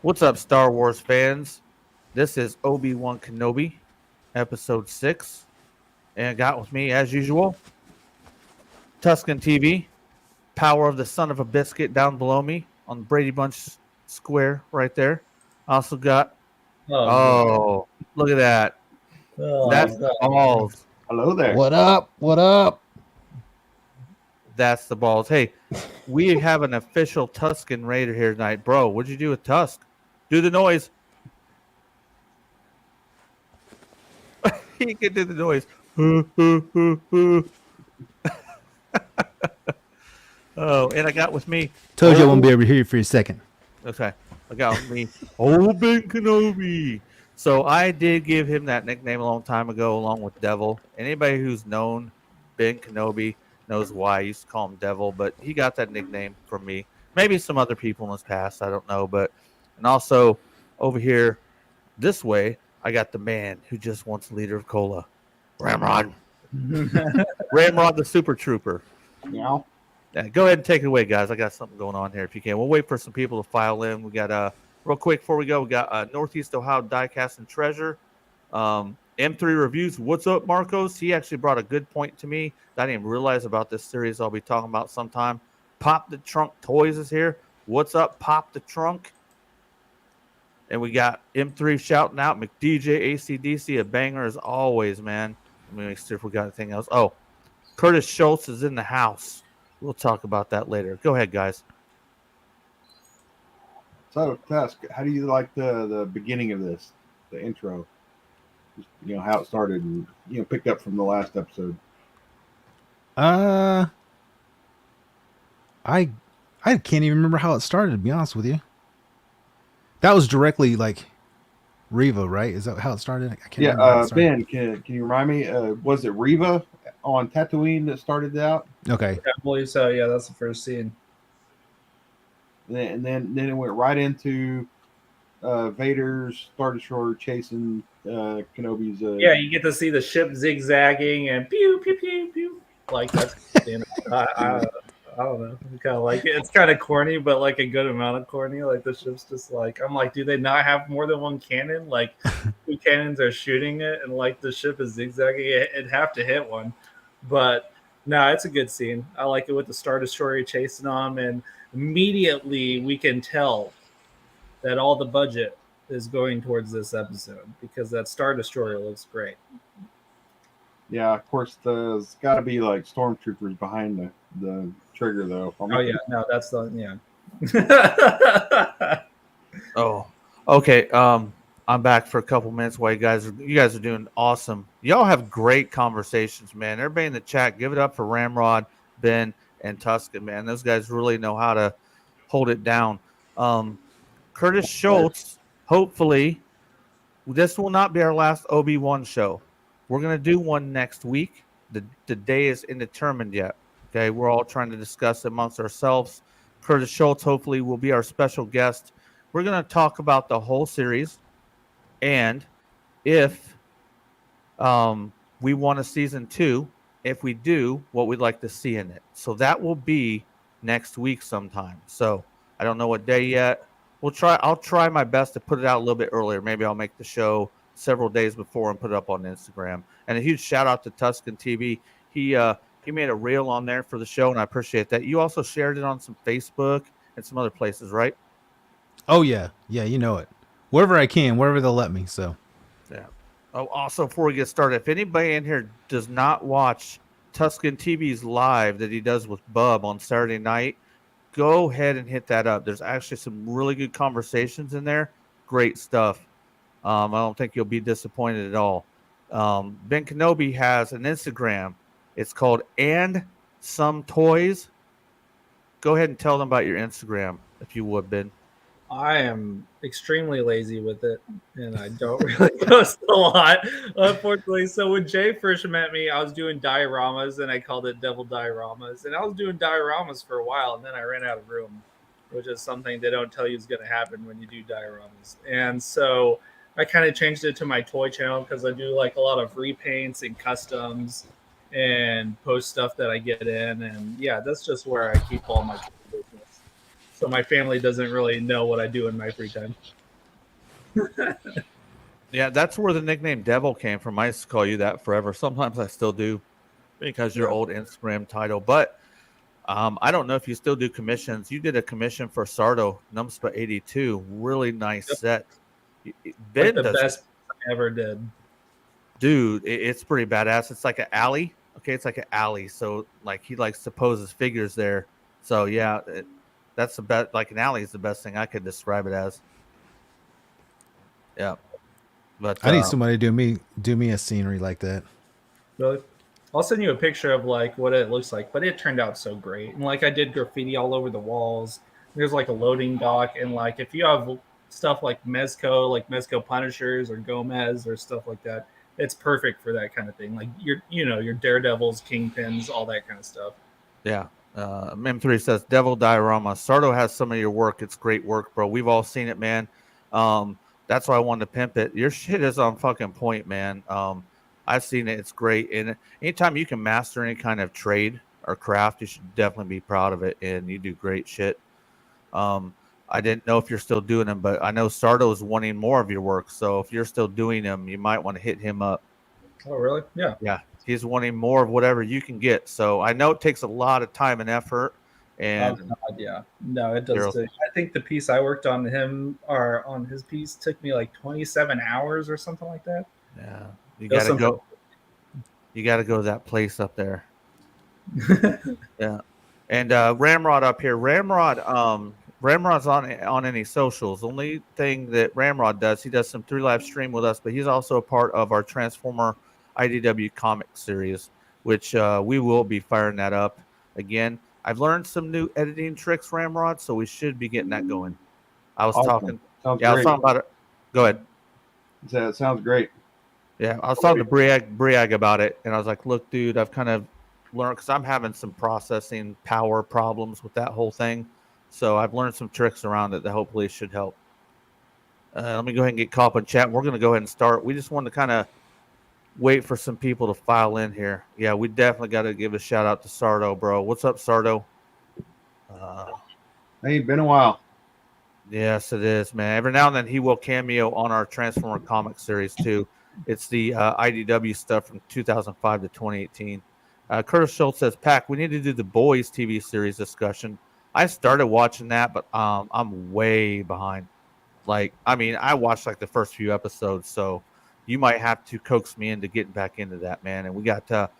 What's up, Star Wars fans? This is Obi Wan Kenobi, episode 6. And got with me, as usual, Tusken TV, power of the son of a biscuit down below me on the Brady Bunch square right there. Also got, Oh, God. oh, look at that. Oh, That's the God. balls. Hello there. What up? What up? That's the balls. Hey, we have an official Tusken Raider here tonight. Bro, what'd you do with Tusk? Do the noise. He can do the noise. Oh, and I got with me. Told you I won't be able to hear you for a second. Okay, I got with me. Old Ben Kenobi. So I did give him that nickname a long time ago, along with Devil. Anybody who's known Ben Kenobi knows why I used to call him Devil, but he got that nickname from me. Maybe some other people in his past, I don't know. But and also over here, this way, I got the man who just wants leader of Cola, Ramrod. Ramrod the Super Trooper. Yeah. Yeah, go ahead and take it away, guys. I got something going on here if you can. We'll wait for some people to file in. We got real quick before we go, we got Northeast Ohio Diecast and Treasure. M3 Reviews. What's up, Marcos? He actually brought a good point to me that I didn't even realize about this series I'll be talking about sometime. Pop the Trunk Toys is here. What's up, Pop the Trunk? And we got M3 shouting out McDJ ACDC, a banger as always, man. Let me make sure if we got anything else. Oh, Curtis Schultz is in the house. We'll talk about that later. Go ahead, guys. So, Tusk, how do you like the beginning of this, the intro? Just, how it started and, picked up from the last episode. I can't even remember how it started, to be honest with you. That was directly like Reva, right? Is that how it started? I can't remember how it started. Ben, can you remind me? Was it Reva on Tatooine that started out? Okay. I believe so. Yeah, that's the first scene. And then it went right into Vader's Star Destroyer chasing Kenobi's. Yeah, you get to see the ship zigzagging and pew pew pew pew. Like that's. I don't know. I kind of like it. It's kind of corny, but like a good amount of corny. Like the ship's just like I'm like, do they not have more than one cannon? Like 2 cannons are shooting it, and like the ship is zigzagging. It'd have to hit one, but no, it's a good scene. I like it with the Star Destroyer chasing them, and immediately we can tell that all the budget is going towards this episode because that Star Destroyer looks great. Yeah, of course. There's got to be like stormtroopers behind the trigger, though. Oh yeah, no, that's the Oh, okay. I'm back for a couple minutes while you guys are doing awesome. Y'all have great conversations, man. Everybody in the chat, give it up for Ramrod, Ben, and Tusken, man. Those guys really know how to hold it down. Curtis Schultz, hopefully, this will not be our last Obi-Wan show. We're going to do one next week. The day is indeterminate yet. Okay, we're all trying to discuss it amongst ourselves. Curtis Schultz, hopefully, will be our special guest. We're going to talk about the whole series and if we want a season 2, if we do, what we'd like to see in it. So that will be next week sometime. So I don't know what day yet. I'll try my best to put it out a little bit earlier. Maybe I'll make the show several days before and put it up on Instagram. And a huge shout out to Tusken TV. He made a reel on there for the show, and I appreciate that. You also shared it on some Facebook and some other places, right? Oh yeah, you know it. Wherever I can, wherever they'll let me. So. Yeah. Oh, also before we get started, if anybody in here does not watch Tusken TV's live that he does with Bub on Saturday night, go ahead and hit that up. There's actually some really good conversations in there. Great stuff. I don't think you'll be disappointed at all. Ben Kenobi has an Instagram. It's called And Some Toys. Go ahead and tell them about your Instagram, if you would, Ben. I am extremely lazy with it, and I don't really post a lot, unfortunately. So when Jay first met me, I was doing dioramas, and I called it Devil Dioramas. And I was doing dioramas for a while, and then I ran out of room, which is something they don't tell you is going to happen when you do dioramas. And so I kind of changed it to my toy channel because I do like a lot of repaints and customs and post stuff that I get in. And yeah, that's just where I keep all my business. so my family doesn't really know what I do in my free time. Yeah, that's where the nickname Devil came from. I used to call you that forever. Sometimes I still do because your old Instagram title. But I don't know if you still do commissions. You did a commission for Sardo Numspa 82. Really nice set. Like Ben the does, best I ever did. dude. It's pretty badass. It's like an alley. Okay, it's like an alley. So like he likes to pose his figures there. So yeah, that's the best. Like an alley is the best thing I could describe it as. Yeah, but I need somebody to do me a scenery like that. Really? I'll send you a picture of like what it looks like, but it turned out so great. And like I did graffiti all over the walls. There's like a loading dock, and like if you have stuff like Mezco Punishers or Gomez or stuff like that, it's perfect for that kind of thing. Like your Daredevils, Kingpins, all that kind of stuff. yeah. M3 says Devil Diorama. Sardo has some of your work. It's great work, bro. We've all seen it, man. That's why I wanted to pimp it. Your shit is on fucking point, man. I've seen it. It's great. And anytime you can master any kind of trade or craft, you should definitely be proud of it. And you do great shit. I didn't know if you're still doing them, but I know Sardo is wanting more of your work. So if you're still doing them, you might want to hit him up. Oh, really? Yeah. Yeah. He's wanting more of whatever you can get. So I know it takes a lot of time and effort. And God, yeah. No, it does. I think the piece I worked on him or on his piece took me like 27 hours or something like that. Yeah. You gotta go. You gotta go to that place up there. Yeah. And Ramrod up here. Ramrod's on any socials. The only thing that Ramrod does, he does some 3 live stream with us, but he's also a part of our Transformer IDW comic series, which we will be firing that up again. I've learned some new editing tricks, Ramrod, so we should be getting that going. I was talking. Sounds yeah, great. I was talking about it. Go ahead. It sounds great. Yeah, I was talking to Briag about it, and I was like, look, dude, I've kind of learned, because I'm having some processing power problems with that whole thing. So I've learned some tricks around it that hopefully should help. Let me go ahead and get caught up in chat. We're going to go ahead and start. We just wanted to kind of wait for some people to file in here. Yeah, we definitely got to give a shout out to Sardo, bro. What's up, Sardo? Hey, been a while. Yes, it is, man. Every now and then he will cameo on our Transformer comic series too. It's the IDW stuff from 2005 to 2018. Curtis Schultz says, Pac, we need to do the Boys TV series discussion. I started watching that, but I'm way behind. Like, I mean, I watched like the first few episodes, so you might have to coax me into getting back into that, man. And we got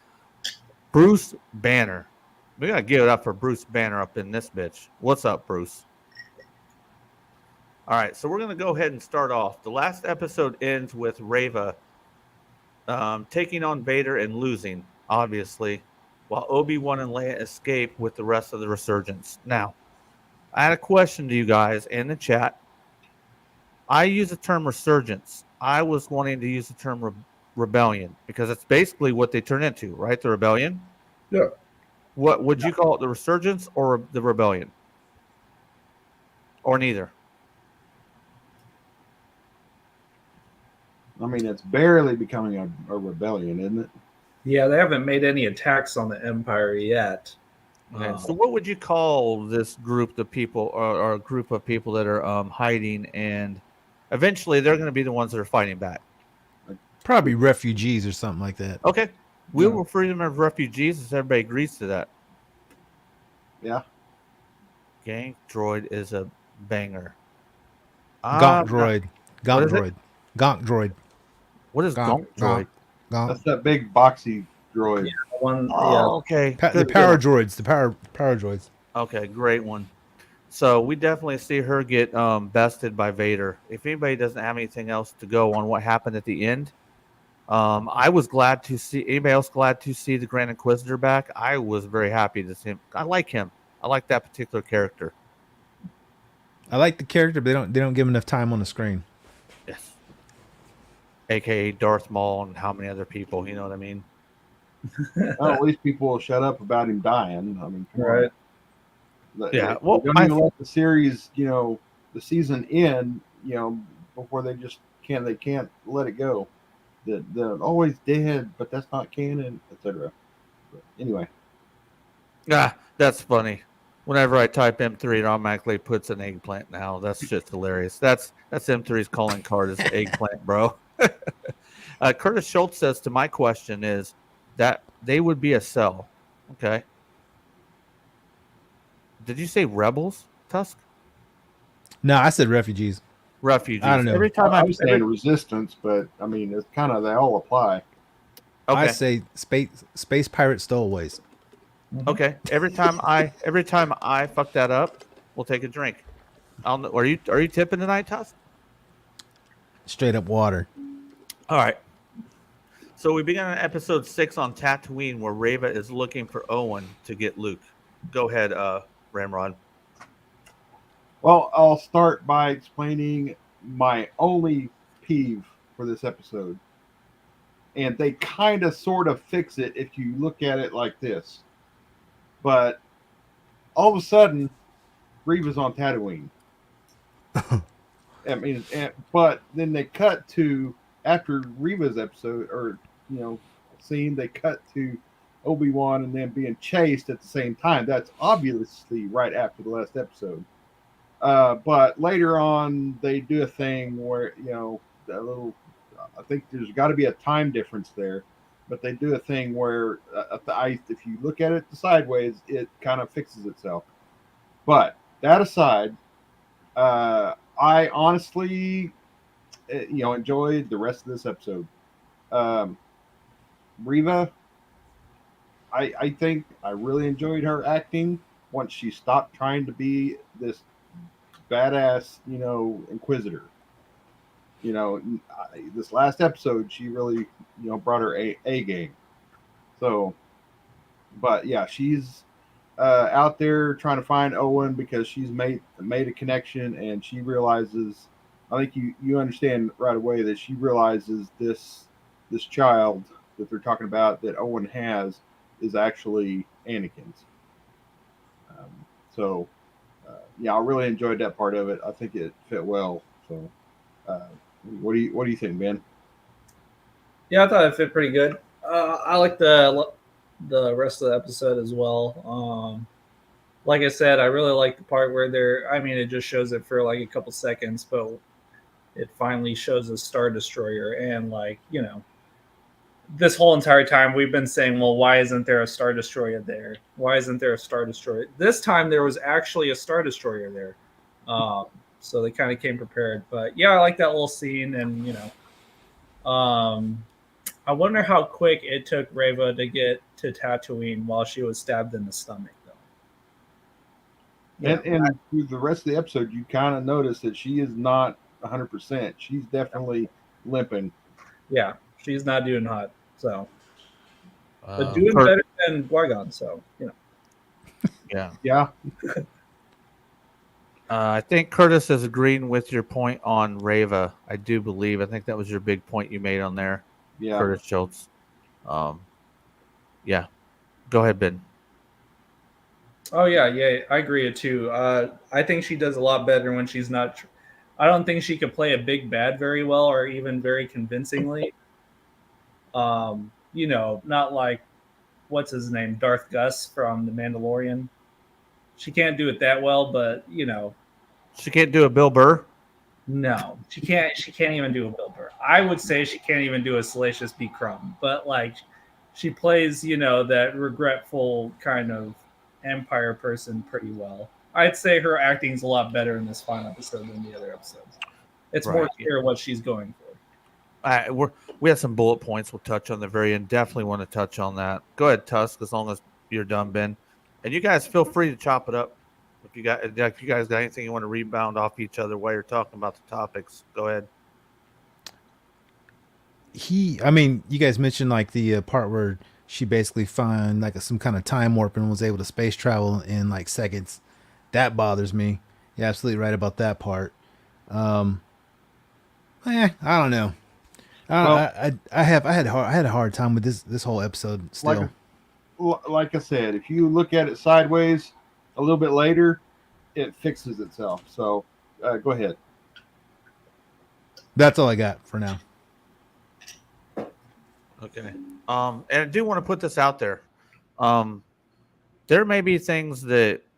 Bruce Banner. We got to give it up for Bruce Banner up in this bitch. What's up, Bruce? All right, so we're going to go ahead and start off. The last episode ends with Reva taking on Vader and losing, obviously, while Obi-Wan and Leia escape with the rest of the Resurgence. Now, I had a question to you guys in the chat. I use the term Resurgence. I was wanting to use the term Rebellion because it's basically what they turn into, right? The Rebellion? Yeah. What would you call it, the Resurgence or the Rebellion? Or neither? I mean, it's barely becoming a rebellion, isn't it? Yeah, they haven't made any attacks on the Empire yet. Okay. So what would you call this group of people or a group of people that are hiding, and eventually they're going to be the ones that are fighting back? Probably refugees or something like that. Okay. We will free them as refugees if everybody agrees to that. Yeah. Gang Droid is a banger. Gonk Droid. Gonk Droid. Gonk Droid. What is Gonk Droid? Gonk. That's that big boxy droid. Yeah, one. Okay. The power droids. The power droids. Okay, great one. So we definitely see her get bested by Vader. If anybody doesn't have anything else to go on what happened at the end, I was glad to see. Anybody else glad to see the Grand Inquisitor back? I was very happy to see him. I like him. I like that particular character. I like the character, but they don't give him enough time on the screen. Yes. AKA Darth Maul and how many other people, you know what I mean? Well, at least people will shut up about him dying. I mean, Right. Yeah. Well, don't even let the series, the season end, before they can't let it go. They're always dead, but that's not canon, etc. But anyway. Ah, that's funny. Whenever I type M3, it automatically puts an eggplant now. That's just hilarious. That's M3's calling card is eggplant, bro. Curtis Schultz says to my question is that they would be a cell. Okay. Did you say rebels, Tusk? No, I said refugees. Refugees. I don't know. Every time I was saying resistance, but I mean, it's kind of, they all apply. okay. I say space pirate stowaways. Okay. Every time I fuck that up, we'll take a drink. Are you tipping tonight, Tusk? Straight up water. All right. So we begin on episode 6 on Tatooine, where Reva is looking for Owen to get Luke. Go ahead, Ramrod. Well, I'll start by explaining my only peeve for this episode. And they kind of sort of fix it if you look at it like this. But all of a sudden, Reva's on Tatooine. I mean, but then they cut to, after Reva's episode, or, scene, they cut to Obi Wan and them being chased at the same time. That's obviously right after the last episode. But later on, they do a thing where, a little, I think there's got to be a time difference there, but they do a thing where if you look at it sideways, it kind of fixes itself. But that aside, I honestly, enjoyed the rest of this episode. Reva, I think I really enjoyed her acting once she stopped trying to be this badass, inquisitor. This last episode, she really, brought her A game. So, but yeah, she's out there trying to find Owen because she's made a connection, and she realizes, I think you understand right away that she realizes this child that they're talking about that Owen has is actually Anakin's. So I really enjoyed that part of it. I think it fit well. So what do you think, Ben? Yeah, I thought it fit pretty good. I like the rest of the episode as well. Like I said, I really like the part where it just shows it for like a couple seconds, but it finally shows a Star Destroyer. And this whole entire time we've been saying, well, why isn't there a Star Destroyer there? Why isn't there a Star Destroyer? This time there was actually a Star Destroyer there. So they kind of came prepared. But yeah, I like that little scene. And, I wonder how quick it took Reva to get to Tatooine while she was stabbed in the stomach, though. And through the rest of the episode, you kind of notice that she is not 100%. She's definitely limping. Yeah, she's not doing hot. So, but doing better than Qui-Gon. So, Yeah. I think Curtis is agreeing with your point on Reva. I do believe. I think that was your big point you made on there. Yeah. Curtis Schultz. Yeah. Go ahead, Ben. Oh yeah, I agree too. I think she does a lot better when she's not. I don't think she could play a big bad very well, or even very convincingly. Not like what's his name, Darth Gus from The Mandalorian. She can't do it that well, but she can't do a Bill Burr. No, she can't. She can't even do a Bill Burr. I would say she can't even do a Salacious B. Crumb. But she plays, that regretful kind of Empire person pretty well. I'd say her acting's a lot better in this final episode than the other episodes. It's more clear what she's going for. We have some bullet points we'll touch on the very end. Definitely want to touch on that. Go ahead, Tusk, as long as you're done, Ben. And you guys feel free to chop it up. If you guys got anything you want to rebound off each other while you're talking about the topics, go ahead. You guys mentioned the part where she basically found some kind of time warp and was able to space travel in seconds. That bothers me. You're absolutely right about that part. I don't know. I had a hard time with this whole episode still. Like I said, if you look at it sideways a little bit later, it fixes itself. So go ahead. That's all I got for now. Okay. And I do want to put this out there. There may be things that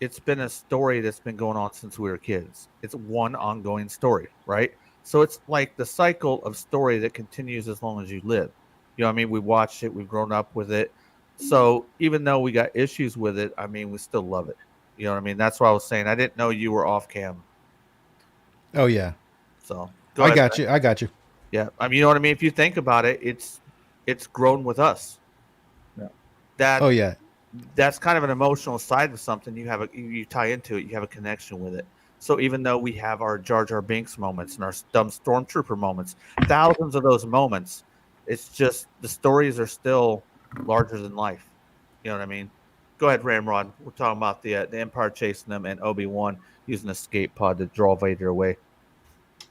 it's been a story that's been going on since we were kids. It's one ongoing story, right? So it's like the cycle of story that continues as long as you live. You know what I mean? We watched it, we've grown up with it. So even though we got issues with it, I mean, we still love it. You know what I mean? That's what I was saying. I didn't know you were off cam. Oh yeah, So go I ahead. got you. I got you. Yeah. I mean, you know what I mean? If you think about it, it's grown with us. Yeah. That Oh yeah, that's kind of an emotional side of something. You tie into it, you have a connection with it. So even though we have our Jar Jar Binks moments and our dumb stormtrooper moments, thousands of those moments, it's just the stories are still larger than life. You know what I mean? Go ahead, Ramrod. We're talking about the Empire chasing them and Obi-Wan using an escape pod to draw Vader away.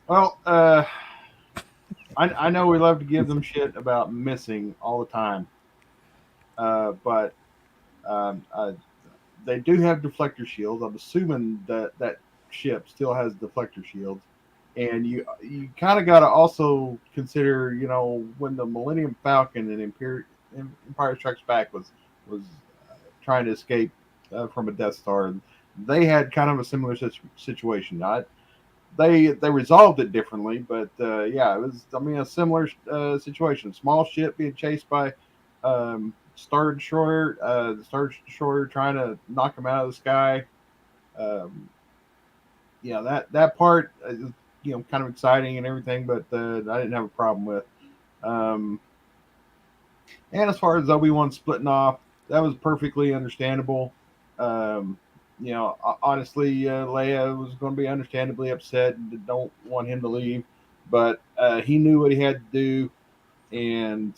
Well, I know we love to give them shit about missing all the time, but um, uh, they do have deflector shields. I'm assuming that that ship still has deflector shields, and you kind of got to also consider, when the Millennium Falcon and Empire Strikes Back was trying to escape from a Death Star, they had kind of a similar situation. They resolved it differently, but yeah, it was, I mean, a similar situation. Small ship being chased by Star Destroyer, the Star Destroyer trying to knock him out of the sky. Um, yeah, that part is, kind of exciting and everything, but I didn't have a problem with. Um, and as far as Obi-Wan splitting off, that was perfectly understandable. Um, honestly, Leia was going to be understandably upset and don't want him to leave, but he knew what he had to do, and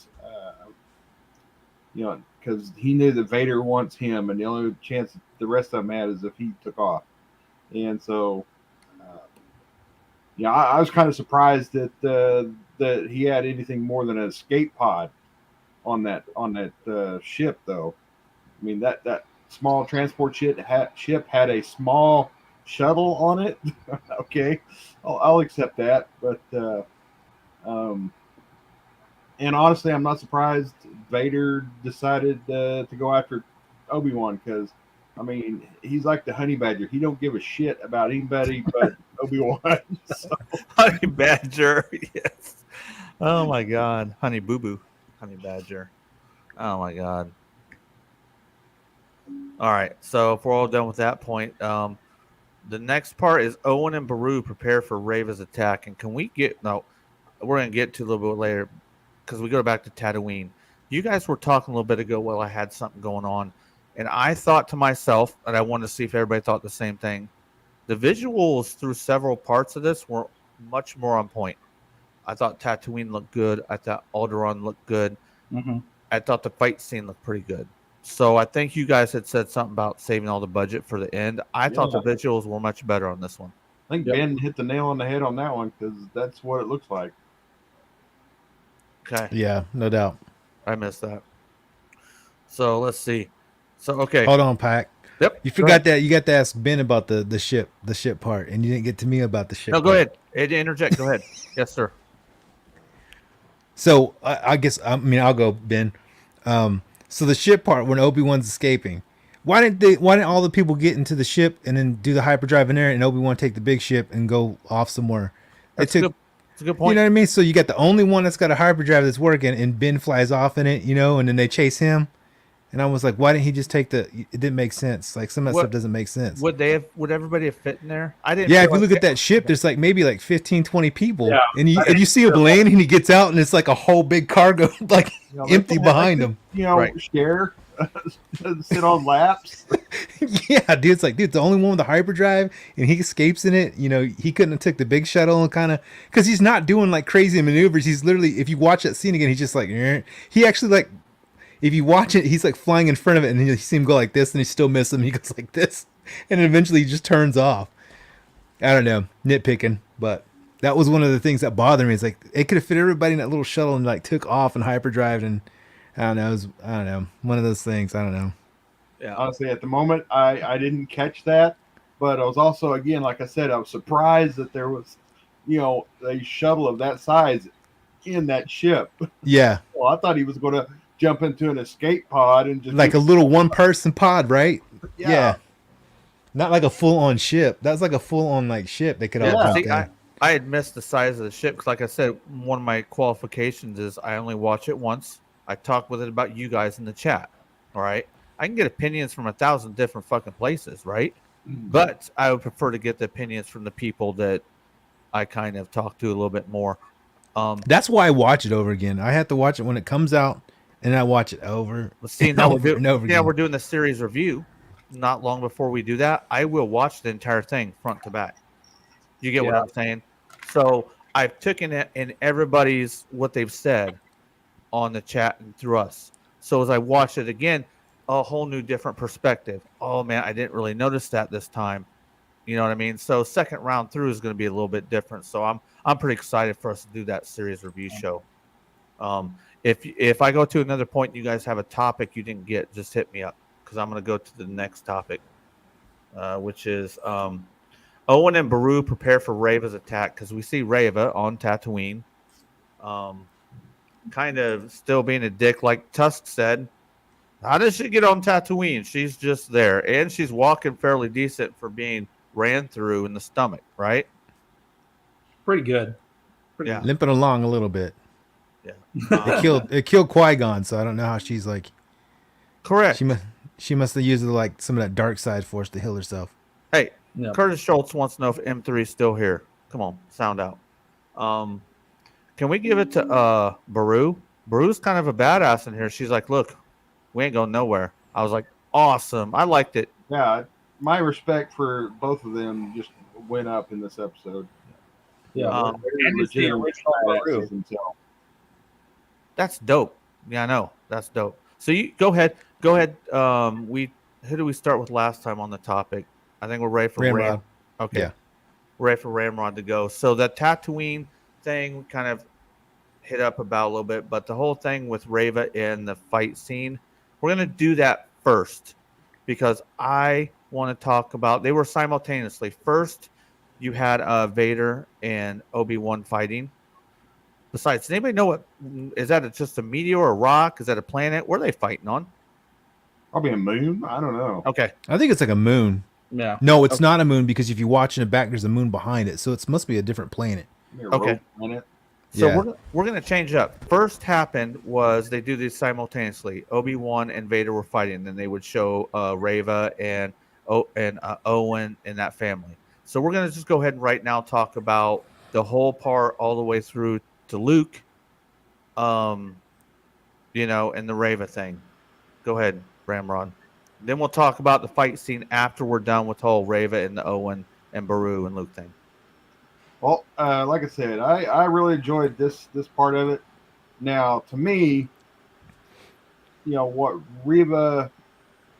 because he knew that Vader wants him, and the only chance the rest of them had is if he took off, and so I was kind of surprised that he had anything more than an escape pod on that ship, though. I mean, that small transport ship had a small shuttle on it. Okay, I'll accept that, but um, and honestly, I'm not surprised Vader decided to go after Obi-Wan, because I mean, he's like the honey badger. He don't give a shit about anybody but Obi-Wan. So, Honey Badger, yes. Oh my God, Honey Boo Boo, Honey Badger. Oh my God. All right, so if we're all done with that point, the next part is Owen and Baru prepare for Rava's attack. And can we get no? We're gonna get to a little bit later because we go back to Tatooine. You guys were talking a little bit ago while I had something going on, and I thought to myself, and I wanted to see if everybody thought the same thing. The visuals through several parts of this were much more on point. I thought Tatooine looked good. I thought Alderaan looked good. I thought the fight scene looked pretty good. So I think you guys had said something about saving all the budget for the end. I thought the visuals were much better on this one. I think Ben hit the nail on the head on that one, because that's what it looks like. Okay. yeah, no doubt. I missed that. So let's see. So okay. Hold on, Pac. Yep. You forgot that you got to ask Ben about the ship part, and you didn't get to me about the ship. No, go part. ahead. Interject. Go ahead. Yes, sir. So I guess I'll go, Ben. So the ship part when Obi-Wan's escaping, why didn't all the people get into the ship and then do the hyperdrive in there, and Obi-Wan take the big ship and go off somewhere? That's a good point. You know what I mean? So you got the only one that's got a hyperdrive that's working, and Ben flies off in it, and then they chase him. And I was like, why didn't he just take it didn't make sense. Like some of that stuff doesn't make sense. Would everybody have fit in there? I didn't. Yeah, if you look at that ship, there's like maybe like 15, 20 people. Yeah. And you see a plane and he gets out and it's like a whole big cargo like empty behind him. Right. Share, sit on laps. Yeah, dude, it's like, the only one with the hyperdrive and he escapes in it. He couldn't have took the big shuttle and kind of, because he's not doing like crazy maneuvers. He's literally, if you watch that scene again, he's just like, he actually like, if you watch it, he's like flying in front of it, and you see him go like this, and he still misses him. He goes like this, and then eventually he just turns off. I don't know, nitpicking, but that was one of the things that bothered me. It's like it could have fit everybody in that little shuttle and like took off and hyperdrived, and I don't know. It was, I don't know, one of those things. I don't know. Yeah, honestly, at the moment, I didn't catch that, but I was also, again, like I said, I was surprised that there was, a shuttle of that size in that ship. Yeah. Well, I thought he was going to jump into an escape pod and just like a little one-person pod, right? Yeah. Not like a full on ship. That's like a full on like ship. They could all Yeah. jump See, in. I had missed the size of the ship because, like I said, one of my qualifications is I only watch it once. I talk with it about you guys in the chat. All right, I can get opinions from 1,000 different fucking places, right? But I would prefer to get the opinions from the people that I kind of talk to a little bit more. That's why I watch it over again. I have to watch it when it comes out, and I watch it over Let's see and now over and over yeah, again. we're doing the series review. Not long before we do that, I will watch the entire thing front to back. You get what Yeah. I'm saying? So I've taken it in everybody's what they've said on the chat and through us. So as I watch it again, a whole new different perspective. Oh man, I didn't really notice that this time. You know what I mean? So second round through is going to be a little bit different. So I'm pretty excited for us to do that series review show. If I go to another point, you guys have a topic you didn't get, just hit me up because I'm going to go to the next topic, which is Owen and Baru prepare for Rava's attack because we see Rava on Tatooine, kind of still being a dick, like Tusk said. How does she get on Tatooine? She's just there, and she's walking fairly decent for being ran through in the stomach, right? Pretty good. Yeah. Limping along a little bit. Yeah, It killed Qui-Gon, so I don't know how she's like. correct. She must have used like some of that dark side force to heal herself. Hey, Yep. Curtis Schultz wants to know if M3 is still here. Come on, sound out. Can we give it to Baru? Baru's kind of a badass in here. She's like, look, we ain't going nowhere. I was like, awesome. I liked it. Yeah, my respect for both of them just went up in this episode. Yeah. They're And it's the legitimate original Baru. badasses themselves. That's dope. Yeah, I know. That's dope. So you go ahead. Go ahead. Who did we start with last time on the topic? I think we're ready for Ramrod. Okay. Yeah. We're ready for Ramrod to go. So that Tatooine thing we kind of hit up about a little bit, but the whole thing with Rava in the fight scene, we're gonna do that first because I want to talk about they were simultaneously. First, you had Vader and Obi Wan fighting. Besides, does anybody know what is that? Just a meteor or a rock? Is that a planet? What are they fighting on? Probably a moon. I don't know. Okay. I think it's like a moon. Yeah. No, it's not a moon because if you watch in the back, there's a moon behind it, so it must be a different planet. Maybe a Okay. rope planet. So Yeah. we're gonna change it up. First happened was they do these simultaneously. Obi-Wan and Vader were fighting, then they would show Rava and Owen and that family. So we're gonna just go ahead and right now talk about the whole part all the way through to Luke, and the Rava thing. Go ahead, Ramrod. Then we'll talk about the fight scene after we're done with the whole Rava and the Owen and Baru and Luke thing. Well, like I said, I really enjoyed this part of it. Now, to me, what Reva,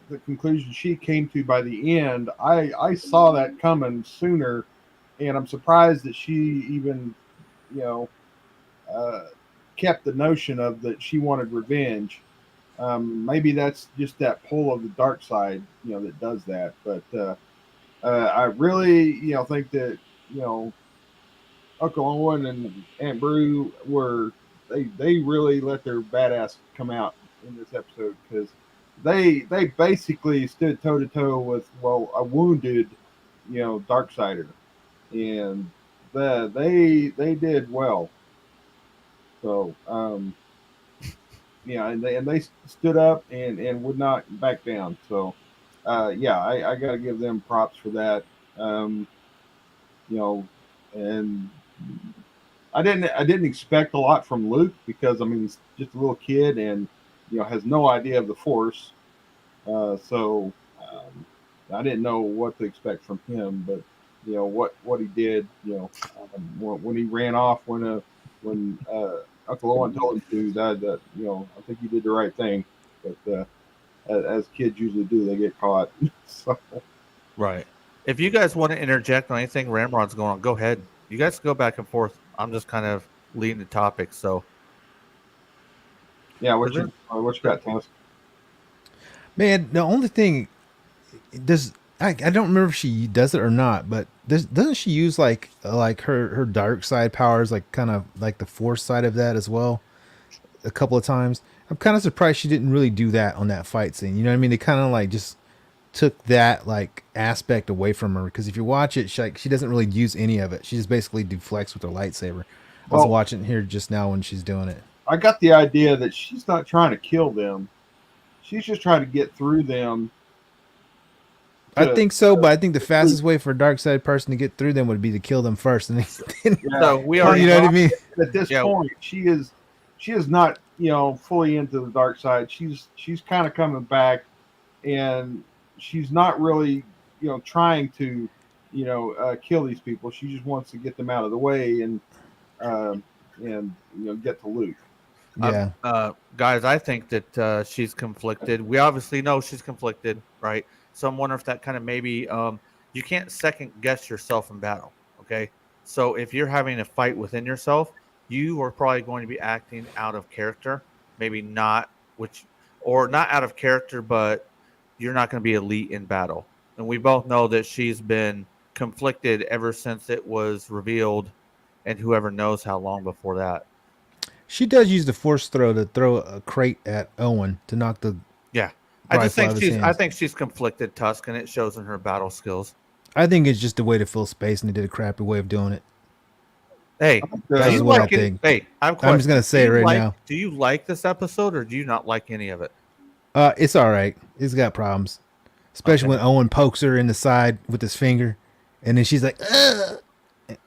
the conclusion she came to by the end, I saw that coming sooner, and I'm surprised that she even, kept the notion of that she wanted revenge. Maybe that's just that pull of the dark side, that does that. But I really, think that, Uncle Owen and Aunt Brew they really let their badass come out in this episode because they basically stood toe to toe with a wounded Darksider, and they did well. So and they stood up and would not back down. So I got to give them props for that. And I didn't expect a lot from Luke because he's just a little kid and has no idea of the Force. So I didn't know what to expect from him, but what he did. When he ran off when Uncle Owen told him to, that I think he did the right thing. But as kids usually do, they get caught. So. Right. If you guys want to interject on anything Ramrod's going on, go ahead. You guys go back and forth. I'm just kind of leading the topic. So, yeah, what you got, Thomas? Man, the only thing I don't remember if she does it or not, but doesn't she use like her dark side powers, like kind of like the Force side of that as well, a couple of times? I'm kind of surprised she didn't really do that on that fight scene. You know what I mean? They kind of like just took that like aspect away from her, because if you watch it, she doesn't really use any of it. She just basically deflects with her lightsaber. I was Well, watching here just now when she's doing it. I got the idea that she's not trying to kill them. She's just trying to get through them. I think so, but I think the fastest way for a dark side person to get through them would be to kill them first, and then So we Yeah. already you know what I mean? At this Yeah. point, she is not, fully into the dark side. She's kind of coming back, and she's not really, trying to, kill these people. She just wants to get them out of the way and get to Luke. Yeah, guys, I think that she's conflicted. We obviously know she's conflicted, right? So I'm wondering if that kind of maybe you can't second guess yourself in battle. Okay, so if you're having a fight within yourself, you are probably going to be acting out of character, maybe not, or not out of character, but you're not going to be elite in battle. And we both know that she's been conflicted ever since it was revealed, and whoever knows how long before that. she does use the force throw to throw a crate at Owen to knock the. Yeah. I Probably just think fly with his I hands. think she's conflicted, Tusk, and it shows in her battle skills. I think it's just a way to fill space, and they did a crappy way of doing it. Hey, That's do you what I like it? think. Hey, I'm just gonna say it right now. Do you like this episode, or do you not like any of it? It's all right. It's got problems, especially when Owen pokes her in the side with his finger, and then she's like, ugh,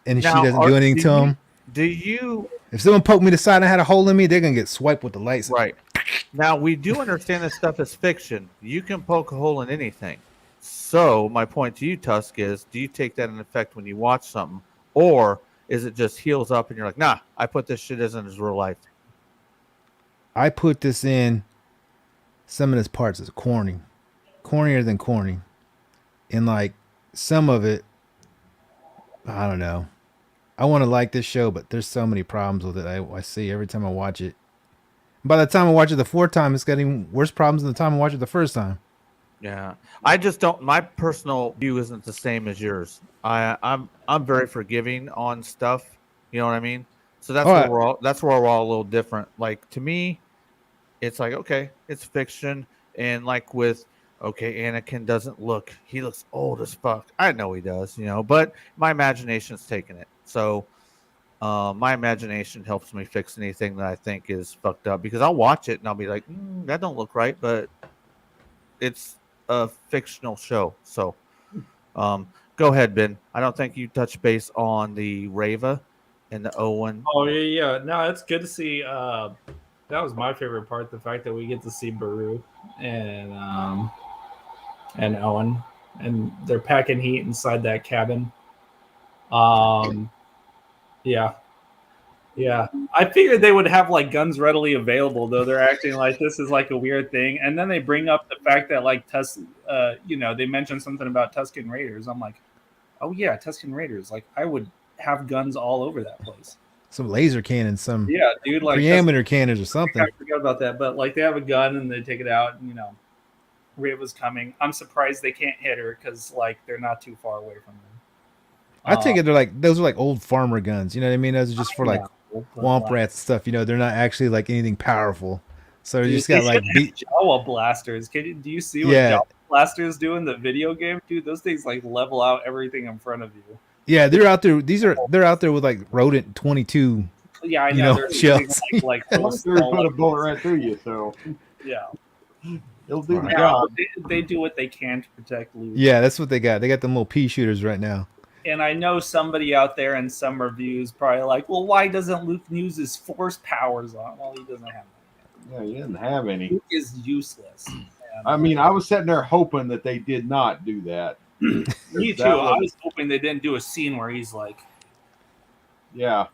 and Now, she doesn't do anything to him. Do you If someone poked me in the side and had a hole in me, they're gonna get swiped with the lights. right? Now we do understand this stuff is fiction. You can poke a hole in anything. So my point to you, Tusk, is: do you take that in effect when you watch something, or is it just heels up and you're like, nah, I put this shit as in his real life? I put this in. Some of this parts is corny, cornier than corny, and like some of it, I don't know. I want to like this show, but there's so many problems with it. I see every time I watch it. By the time I watch it the fourth time, it's getting worse problems than the time I watch it the first time. Yeah, I just don't. My personal view isn't the same as yours. I'm very forgiving on stuff. You know what I mean? So that's where we're all a little different. Like to me, it's like okay, it's fiction, and like with okay, Anakin he looks old as fuck. I know he does, but my imagination's taking it. So my imagination helps me fix anything that I think is fucked up because I'll watch it and I'll be like, that don't look right, but it's a fictional show. So go ahead, Ben. I don't think you touched base on the Reva and the Owen. Oh yeah. No, it's good to see. That was my favorite part. The fact that we get to see Baru and Owen, and they're packing heat inside that cabin. Yeah. I figured they would have like guns readily available, though they're acting like this is like a weird thing. And then they bring up the fact that like they mentioned something about Tusken Raiders. I'm like, oh yeah, Tusken Raiders. Like I would have guns all over that place. Some laser cannons, some dude, like preaminer cannons or something. I forgot about that, but like they have a gun and they take it out, and Reva's coming. I'm surprised they can't hit her because like they're not too far away from them. I take it those are like old farmer guns. You know what I mean? Those are just for like womp rats and stuff. They're not actually like anything powerful. So you just got like Jawa blasters. Do you see what Jawa blasters do in the video game, dude? Those things like level out everything in front of you. Yeah, they're out there. They're out there with like rodent 22. Yeah, I know. They're shells. Like put a bullet right through you. So yeah, it'll do the job. They do what they can to protect Luke. Yeah, that's what they got. They got them little pea shooters right now. And I know somebody out there in some reviews probably like, well, why doesn't Luke use his force powers on? Well, he doesn't have any. Yeah, he doesn't have any. Luke is useless. I mean, I was sitting there hoping that they did not do that. Me too. I was hoping they didn't do a scene where he's like, yeah,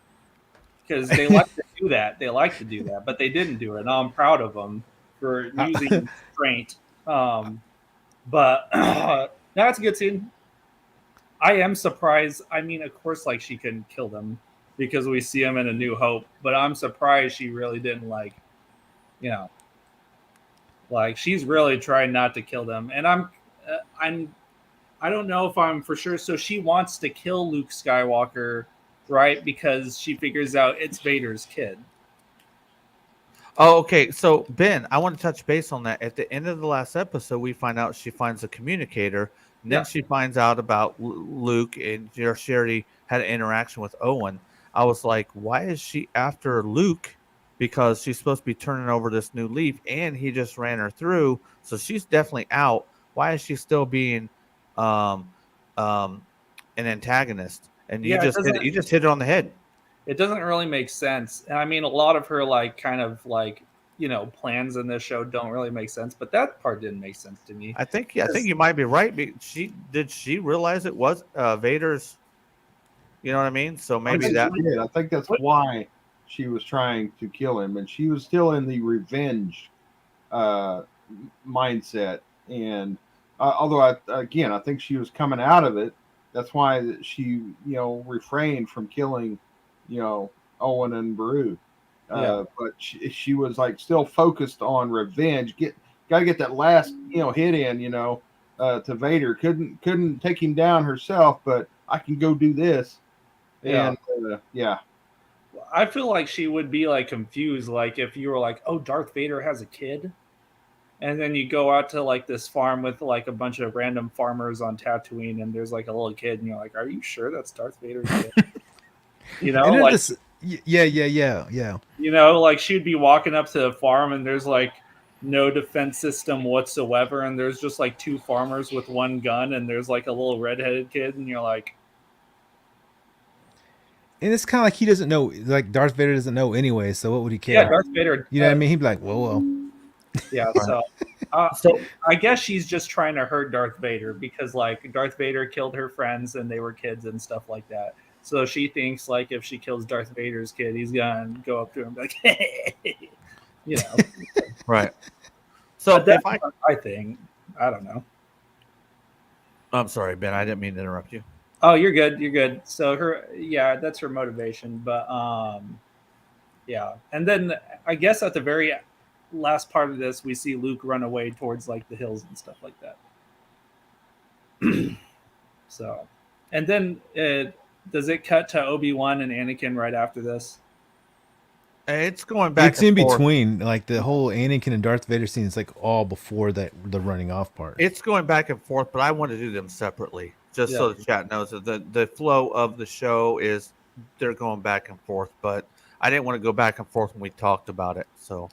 because they like to do that. They like to do that, but they didn't do it. And I'm proud of them for using restraint. But that's a good scene. I am surprised. I mean, of course, like she couldn't kill them because we see them in A New Hope. But I'm surprised she really didn't like she's really trying not to kill them. And I don't know if I'm for sure. So she wants to kill Luke Skywalker, right? Because she figures out it's Vader's kid. Oh, okay. So Ben, I want to touch base on that. At the end of the last episode, we find out she finds a communicator, and then Yeah. she finds out about Luke, and she already had an interaction with Owen. I was like, why is she after Luke? Because she's supposed to be turning over this new leaf, and he just ran her through, so she's definitely out. Why is she still being um, um, an antagonist? And Yeah, you just hit it on the head. it doesn't really make sense. And I mean, a lot of her like kind of like plans in this show don't really make sense. But that part didn't make sense to me. I think you might be right. She realize it was Vader's. You know what I mean? So I maybe think that. she did. I think that's why she was trying to kill him, and she was still in the revenge uh, mindset. And although I think she was coming out of it. That's why she refrained from killing Owen and Beru. But she was like still focused on revenge. Gotta get that last hit in to Vader. Couldn't take him down herself, but I can go do this. Yeah. And yeah. I feel like she would be like confused, like if you were like, "Oh, Darth Vader has a kid," and then you go out to like this farm with like a bunch of random farmers on Tatooine, and there's like a little kid, and you're like, "Are you sure that's Darth Vader's kid?" And then like this, yeah. like she'd be walking up to the farm, and there's like no defense system whatsoever, and there's just like two farmers with one gun, and there's like a little redheaded kid, and you're like. And it's kind of like he doesn't know, like Darth Vader doesn't know anyway, so what would he care? Yeah, Darth Vader. You know what I mean? He'd be like, well. Yeah, so I guess she's just trying to hurt Darth Vader because like Darth Vader killed her friends and they were kids and stuff like that. So she thinks like if she kills Darth Vader's kid, he's gonna go up to him and be like, hey. Right. So But that's what I think. I don't know. I'm sorry, Ben. I didn't mean to interrupt you. Oh, you're good. You're good. So that's her motivation. But yeah. And then I guess at the very last part of this, we see Luke run away towards like the hills and stuff like that. So, and then does it cut to Obi Wan and Anakin right after this? It's going back. It's in between, like the whole Anakin and Darth Vader scene is like all before that the running off part. It's going back and forth, but I want to do them separately, just so the chat knows that the flow of the show is they're going back and forth. But I didn't want to go back and forth when we talked about it. So,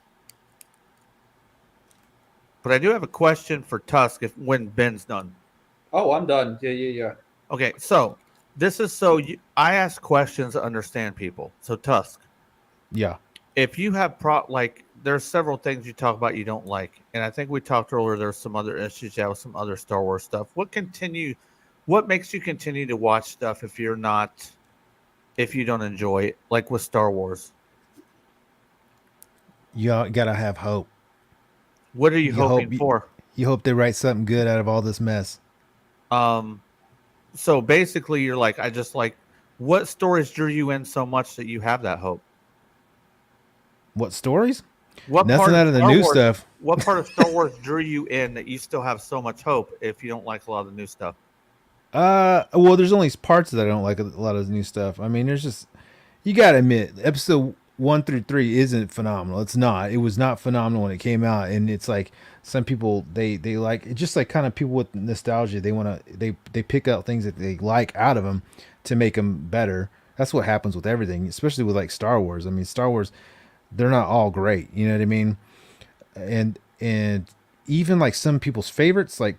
but I do have a question for Tusk when Ben's done. Oh, I'm done. Yeah. Okay, so this is I ask questions to understand people. So Tusk. Yeah. If you have there's several things you talk about you don't like, and I think we talked earlier. There's some other issues you have with some other Star Wars stuff. What makes you continue to watch stuff if you don't enjoy it, like with Star Wars? You gotta have hope. What are you hoping for? You hope they write something good out of all this mess. So basically, you're like, I just like, what stories drew you in so much that you have that hope? What stories? Nothing out of the new stuff. What part of Star Wars drew you in that you still have so much hope if you don't like a lot of the new stuff? Well, there's only parts that I don't like a lot of the new stuff. I mean, there's just, you gotta admit, episode 1 through 3 isn't phenomenal. It's not. It was not phenomenal when it came out, and it's like some people they like it, just like kind of people with nostalgia. They pick out things that they like out of them to make them better. That's what happens with everything, especially with like Star Wars. I mean, Star Wars, they're not all great. You know what I mean? And even like some people's favorites, like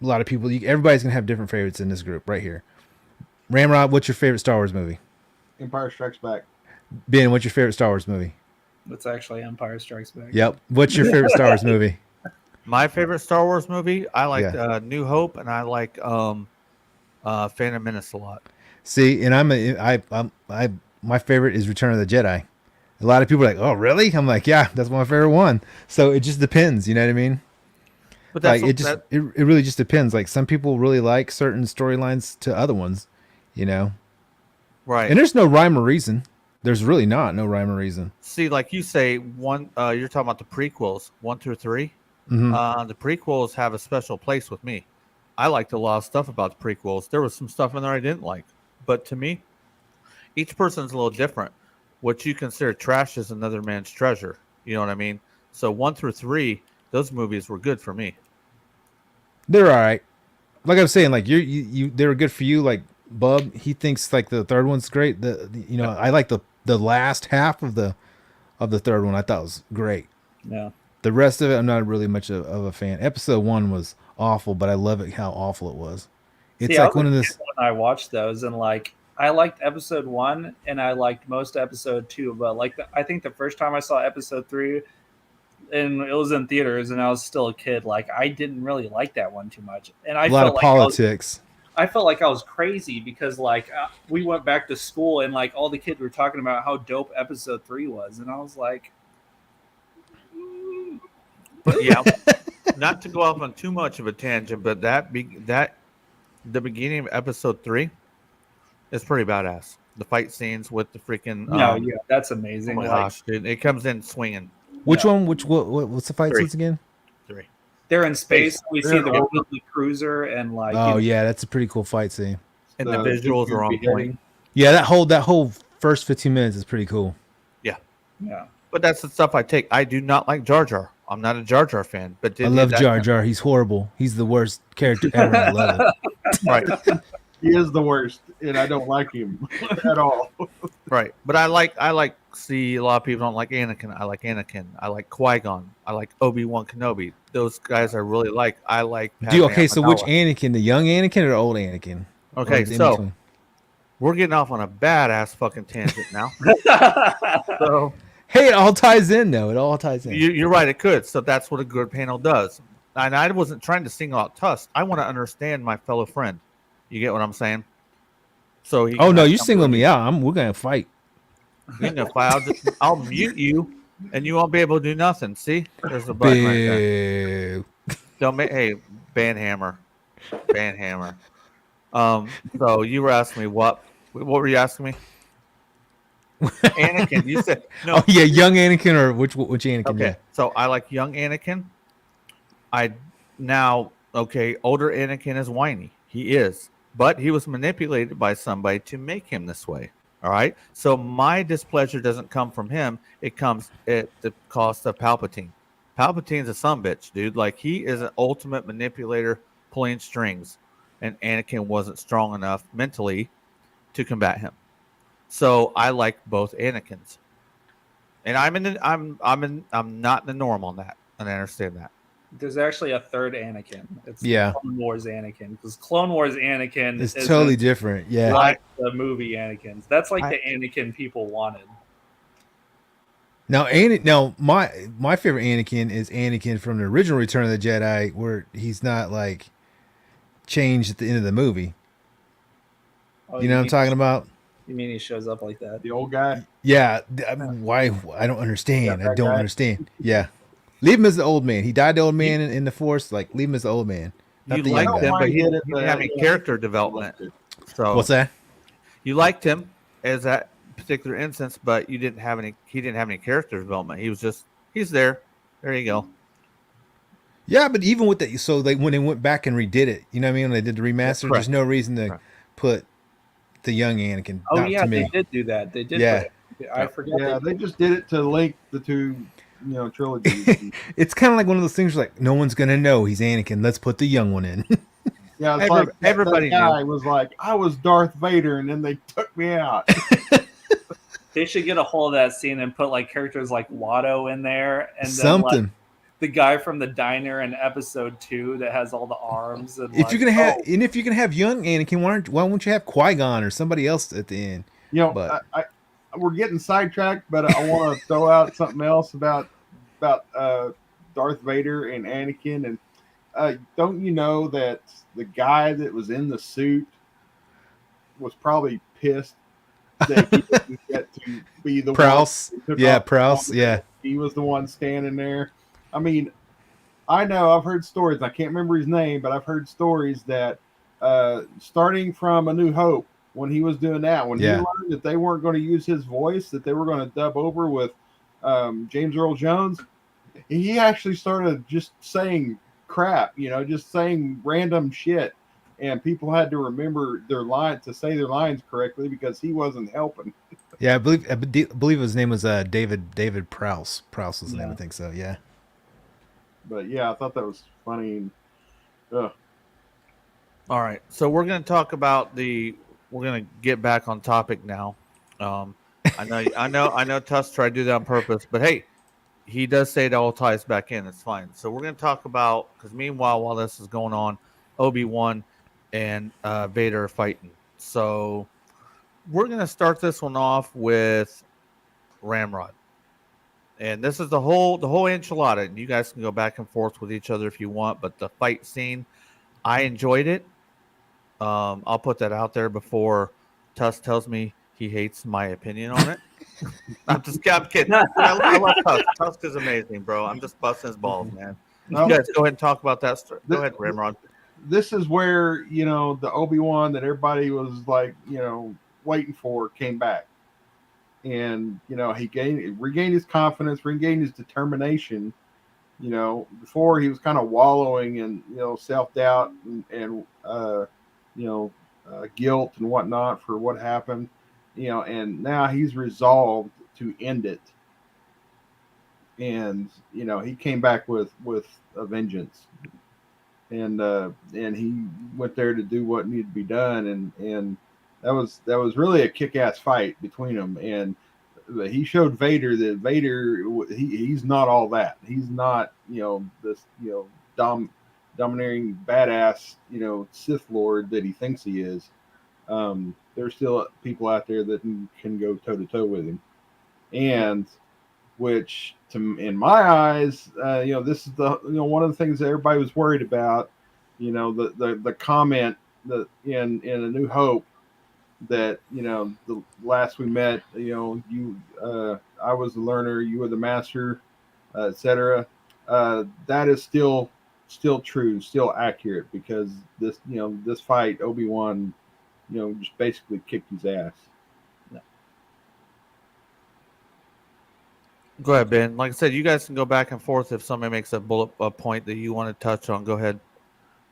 a lot of people, everybody's gonna have different favorites in this group right here. Ramrod, what's your favorite Star Wars movie? Empire Strikes Back. Ben, what's your favorite Star Wars movie? It's actually Empire Strikes Back. Yep. What's your favorite Star Wars movie? My favorite Star Wars movie, I like New Hope, and I like Phantom Menace a lot. See, and my favorite is Return of the Jedi. A lot of people are like, "Oh, really?" I'm like, "Yeah, that's my favorite one." So it just depends, you know what I mean? But like it really just depends. Like some people really like certain storylines to other ones, you know. Right. And there's no rhyme or reason. There's really no rhyme or reason. See, like you say, you're talking about the prequels, 1 through 3. Mm-hmm. The prequels have a special place with me. I liked a lot of stuff about the prequels. There was some stuff in there I didn't like, but to me, each person's a little different. What you consider trash is another man's treasure. You know what I mean? So 1 through 3, those movies were good for me. They're all right. Like I was saying, like they were good for you. Like Bub, he thinks like the third one's great. I like the last half of the third one. I thought was great. Yeah. The rest of it, I'm not really much of a fan. Episode 1 was awful, but I love it how awful it was. It's See, I like was one of a this. kid when I watched those, and like I liked episode 1, and I liked most episode 2, but like I think the first time I saw episode 3, and it was in theaters, and I was still a kid, like I didn't really like that one too much, and I A lot felt of like politics. I felt like I was crazy because like we went back to school, and like all the kids were talking about how dope episode 3 was, and I was like, But yeah, not to go off on too much of a tangent, but the beginning of episode 3 is pretty badass. The fight scenes with the freaking no, yeah, that's oh amazing. my Like gosh, dude, it comes in swinging. Which Yeah. one? What's the fight 3. scenes again? 3. they're in space, we They're see in the orbit. Woodley cruiser, and like Oh yeah, that's a pretty cool fight scene. And the visuals are on point. Yeah, that whole first 15 minutes is pretty cool. yeah. But that's the stuff I take. I do not like Jar Jar. I'm not a Jar Jar fan. But I love Jar Jar. He's horrible. He's the worst character ever. I love it. Right, He is the worst, and I don't like him at all. right. But I like. See, a lot of people don't like Anakin. I like Anakin. I like Qui-Gon. I like Obi Wan Kenobi. Those guys I really like. I like. Dude, okay, Padme so which Amidala. Anakin? The young Anakin or the old Anakin? Or Okay, it's in so between? we're getting off on a badass fucking tangent now. So Hey, it all ties in though. It all ties in. you're right. It could. So that's what a good panel does. And I wasn't trying to single out Tusk. I want to understand my fellow friend. You get what I'm saying? So he Oh can no, come you're to singling me out. We're gonna fight. You know, I'll mute you, and you won't be able to do nothing. See, there's a button right there. Boo. Don't make hey Banhammer. So you were asking me what were you asking me? Anakin, you said no. Oh yeah, young Anakin or which Anakin? Okay, Yeah. so I like young Anakin. Older Anakin is whiny. He is, but he was manipulated by somebody to make him this way. All right. So my displeasure doesn't come from him. It comes at the cost of Palpatine. Palpatine's a sumbitch, dude. Like he is an ultimate manipulator, pulling strings, and Anakin wasn't strong enough mentally to combat him. So I like both Anakins, and I'm not in the norm on that, and I understand that. There's actually a third Anakin. It's Yeah. Clone Wars Anakin, because Clone Wars Anakin It's isn't totally different. Yeah. like the movie Anakins. That's like I- the Anakin people wanted. Now, my favorite Anakin is Anakin from the original Return of the Jedi, where he's not like changed at the end of the movie. Oh, You know what I'm mean- talking about? You mean he shows up like that? The old guy. Yeah. I mean, why? I don't understand. Yeah, I that don't guy. understand. Yeah. Leave him as the old man. He died the old man in the Force. Like, leave him as the old man. Not You the liked young him, guy. but he Mind didn't it, have any yeah. character development. So What's that? you liked him as that particular instance, but you didn't have any. He didn't have any character development. He was just he's there. There you go. Yeah, but even with that, so like when they went back and redid it, you know what I mean? When they did the remaster, Correct. there's no reason to Correct. put the young Anakin. Oh not yeah, to they me. did do that. They did. Yeah. I forgot. Yeah, they they just did it to link the two, trilogies. It's kind of like one of those things where, like, no one's gonna know he's Anakin. Let's put the young one in. Yeah, it's Every- like everybody that guy was like, I was Darth Vader, and then they took me out. They should get a hold of that scene and put like characters like Watto in there, and then Something. like, the guy from the diner in episode 2 that has all the arms. And If like, you're gonna have, oh, and if you can have young Anakin, why won't you have Qui-Gon or somebody else at the end? But- We're getting sidetracked, but I want to throw out something else about Darth Vader and Anakin. And don't you know that the guy that was in the suit was probably pissed that he didn't get to be the Prowse. one who took Yeah, off the Prowse. helmet? Yeah. He was the one standing there. I mean, I know I've heard stories. I can't remember his name, but I've heard stories that starting from A New Hope, when he was doing that, when he Yeah. learned that they weren't going to use his voice, that they were going to dub over with James Earl Jones, he actually started just saying crap, just saying random shit. And people had to remember their line to say their lines correctly because he wasn't helping. Yeah, I believe his name was David Prowse. Prowse was the name, I think so. Yeah. But yeah, I thought that was funny. Ugh. All right, so we're going to talk about we're going to get back on topic now. I know Tusk tried to do that on purpose, but hey, he does say it all ties back in. It's fine. So we're going to talk about, because meanwhile, while this is going on, Obi Wan and Vader are fighting. So we're going to start this one off with Ramrod, and this is the whole enchilada. And you guys can go back and forth with each other if you want, but the fight scene, I enjoyed it. I'll put that out there before Tusk tells me he hates my opinion on it. I'm kidding. I love Tusk. Tusk is amazing, bro. I'm just busting his balls, man. Well, You guys go ahead and talk about that. Go ahead, Ramrod. This is where the Obi-Wan that everybody was like waiting for came back, and he regained his confidence, regained his determination. Before he was kind of wallowing in self-doubt and guilt and whatnot for what happened, and now he's resolved to end it. And he came back with a vengeance, and he went there to do what needed to be done, and that was really a kick-ass fight between them. And he showed Vader that he's not all that. He's not this domineering badass Sith Lord that he thinks he is. There's still people out there that can go toe to toe with him, and which in my eyes, this is the one of the things that everybody was worried about. The comment that in A New Hope that the last we met, I was the learner, you were the master, etc. That is still true, still accurate, because this fight, Obi-Wan just basically kicked his ass. Go ahead, Ben. Like I said, you guys can go back and forth if somebody makes a point that you want to touch on. Go ahead.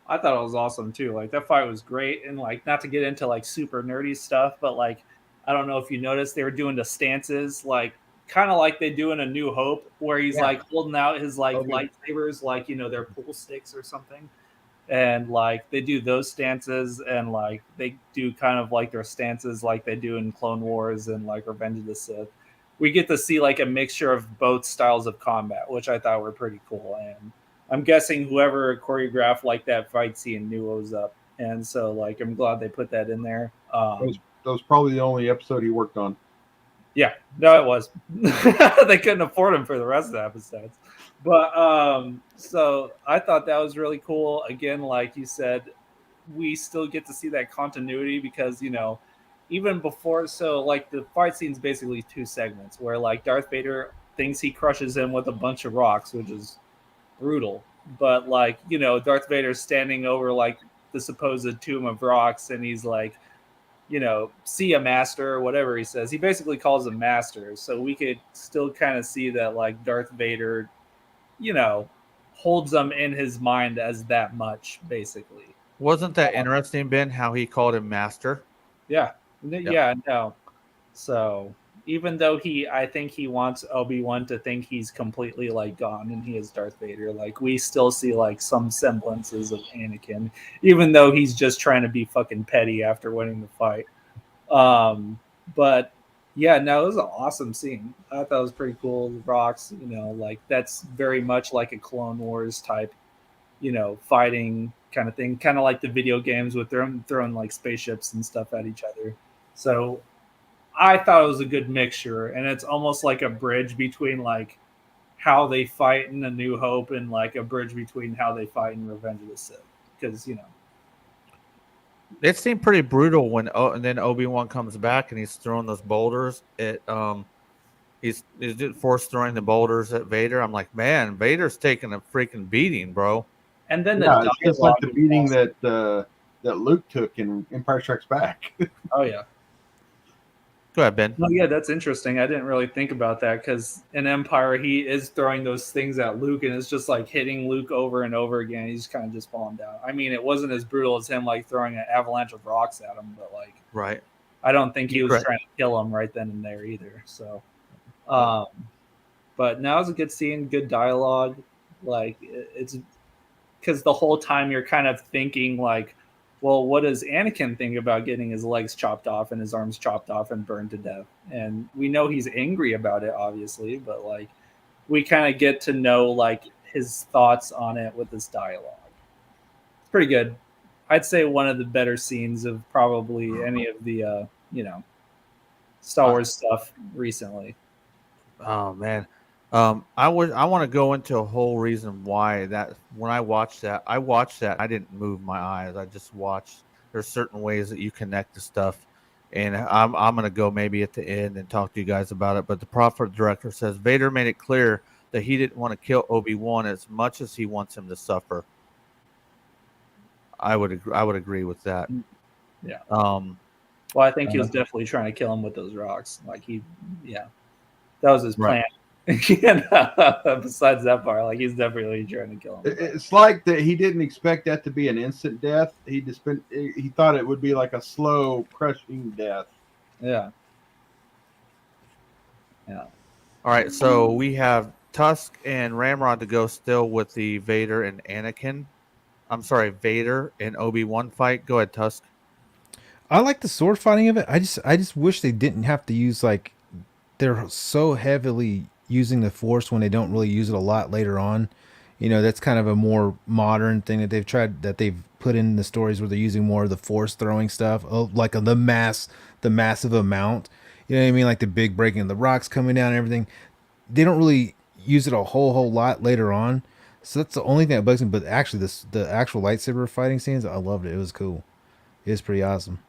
I thought it was awesome too. Like that fight was great, and like not to get into like super nerdy stuff, but like I don't know if you noticed they were doing the stances like kind of like they do in A New Hope, where he's like holding out his like lightsabers, like they're pool sticks or something, and like they do those stances, and like they do kind of like their stances like they do in Clone Wars and like Revenge of the Sith. We get to see like a mixture of both styles of combat, which I thought were pretty cool. And I'm guessing whoever choreographed like that fight scene knew what was up, and so like I'm glad they put that in there. That was probably the only episode he worked on. Yeah, no, it was. They couldn't afford him for the rest of the episodes, but so I thought that was really cool. Again, like you said, we still get to see that continuity because even before, so like the fight scene's basically two segments where like Darth Vader thinks he crushes him with a bunch of rocks, which is brutal, but like Darth Vader's standing over like the supposed tomb of rocks, and he's like see a master or whatever he says. He basically calls them masters, so we could still kind of see that like Darth Vader holds them in his mind as that much, basically. Wasn't that interesting, Ben, how he called him master? Yeah, no. So even though I think he wants Obi-Wan to think he's completely like gone and he is Darth Vader, like we still see like some semblances of Anakin, even though he's just trying to be fucking petty after winning the fight. But yeah, no, it was an awesome scene. I thought it was pretty cool. The rocks, like that's very much like a Clone Wars type, fighting kind of thing, kind of like the video games with them throwing like spaceships and stuff at each other. So I thought it was a good mixture, and it's almost like a bridge between like how they fight in A New Hope and like a bridge between how they fight in Revenge of the Sith, because it seemed pretty brutal when and then Obi-Wan comes back and he's throwing those boulders at he's force throwing the boulders at Vader. I'm like, man, Vader's taking a freaking beating, bro. And then it's just like the beating that Luke took in Empire Strikes Back. Oh yeah. Go ahead, Ben. Oh yeah, that's interesting. I didn't really think about that because in Empire he is throwing those things at Luke, and it's just like hitting Luke over and over again. He's kind of just falling down. I mean, it wasn't as brutal as him like throwing an avalanche of rocks at him, but like right. I don't think he was Correct. trying to kill him right then and there either. So, but now it's a good scene, good dialogue. Like it's because the whole time you're kind of thinking like, well, what does Anakin think about getting his legs chopped off and his arms chopped off and burned to death? And we know he's angry about it, obviously, but like we kind of get to know like his thoughts on it with this dialogue. It's pretty good. I'd say one of the better scenes of probably any of the Star Wars stuff recently. Oh man, I want to go into a whole reason why that when I watched that, I didn't move my eyes. I just watched. There's certain ways that you connect to stuff, and I'm gonna go maybe at the end and talk to you guys about it. But the prophet director says Vader made it clear that he didn't want to kill Obi-Wan as much as he wants him to suffer. I would agree with that. Yeah. Um, Well, I think he was definitely trying to kill him with those rocks. Like that was his plan. Right. Besides that part, like he's definitely trying to kill him. It's like that he didn't expect that to be an instant death. He thought it would be like a slow, crushing death. Yeah. All right, so we have Tusk and Ramrod to go still with the Vader and Anakin. I'm sorry, Vader and Obi-Wan fight. Go ahead, Tusk. I like the sword fighting of it. I just wish they didn't have to use like they're so heavily using the Force when they don't really use it a lot later on. You know, that's kind of a more modern thing that they've put in the stories where they're using more of the Force throwing stuff, like the massive amount. You know what I mean? Like the big breaking of the rocks coming down and everything. They don't really use it a whole lot later on. So that's the only thing that bugs me. But actually, the actual lightsaber fighting scenes, I loved it. It was cool. It was pretty awesome.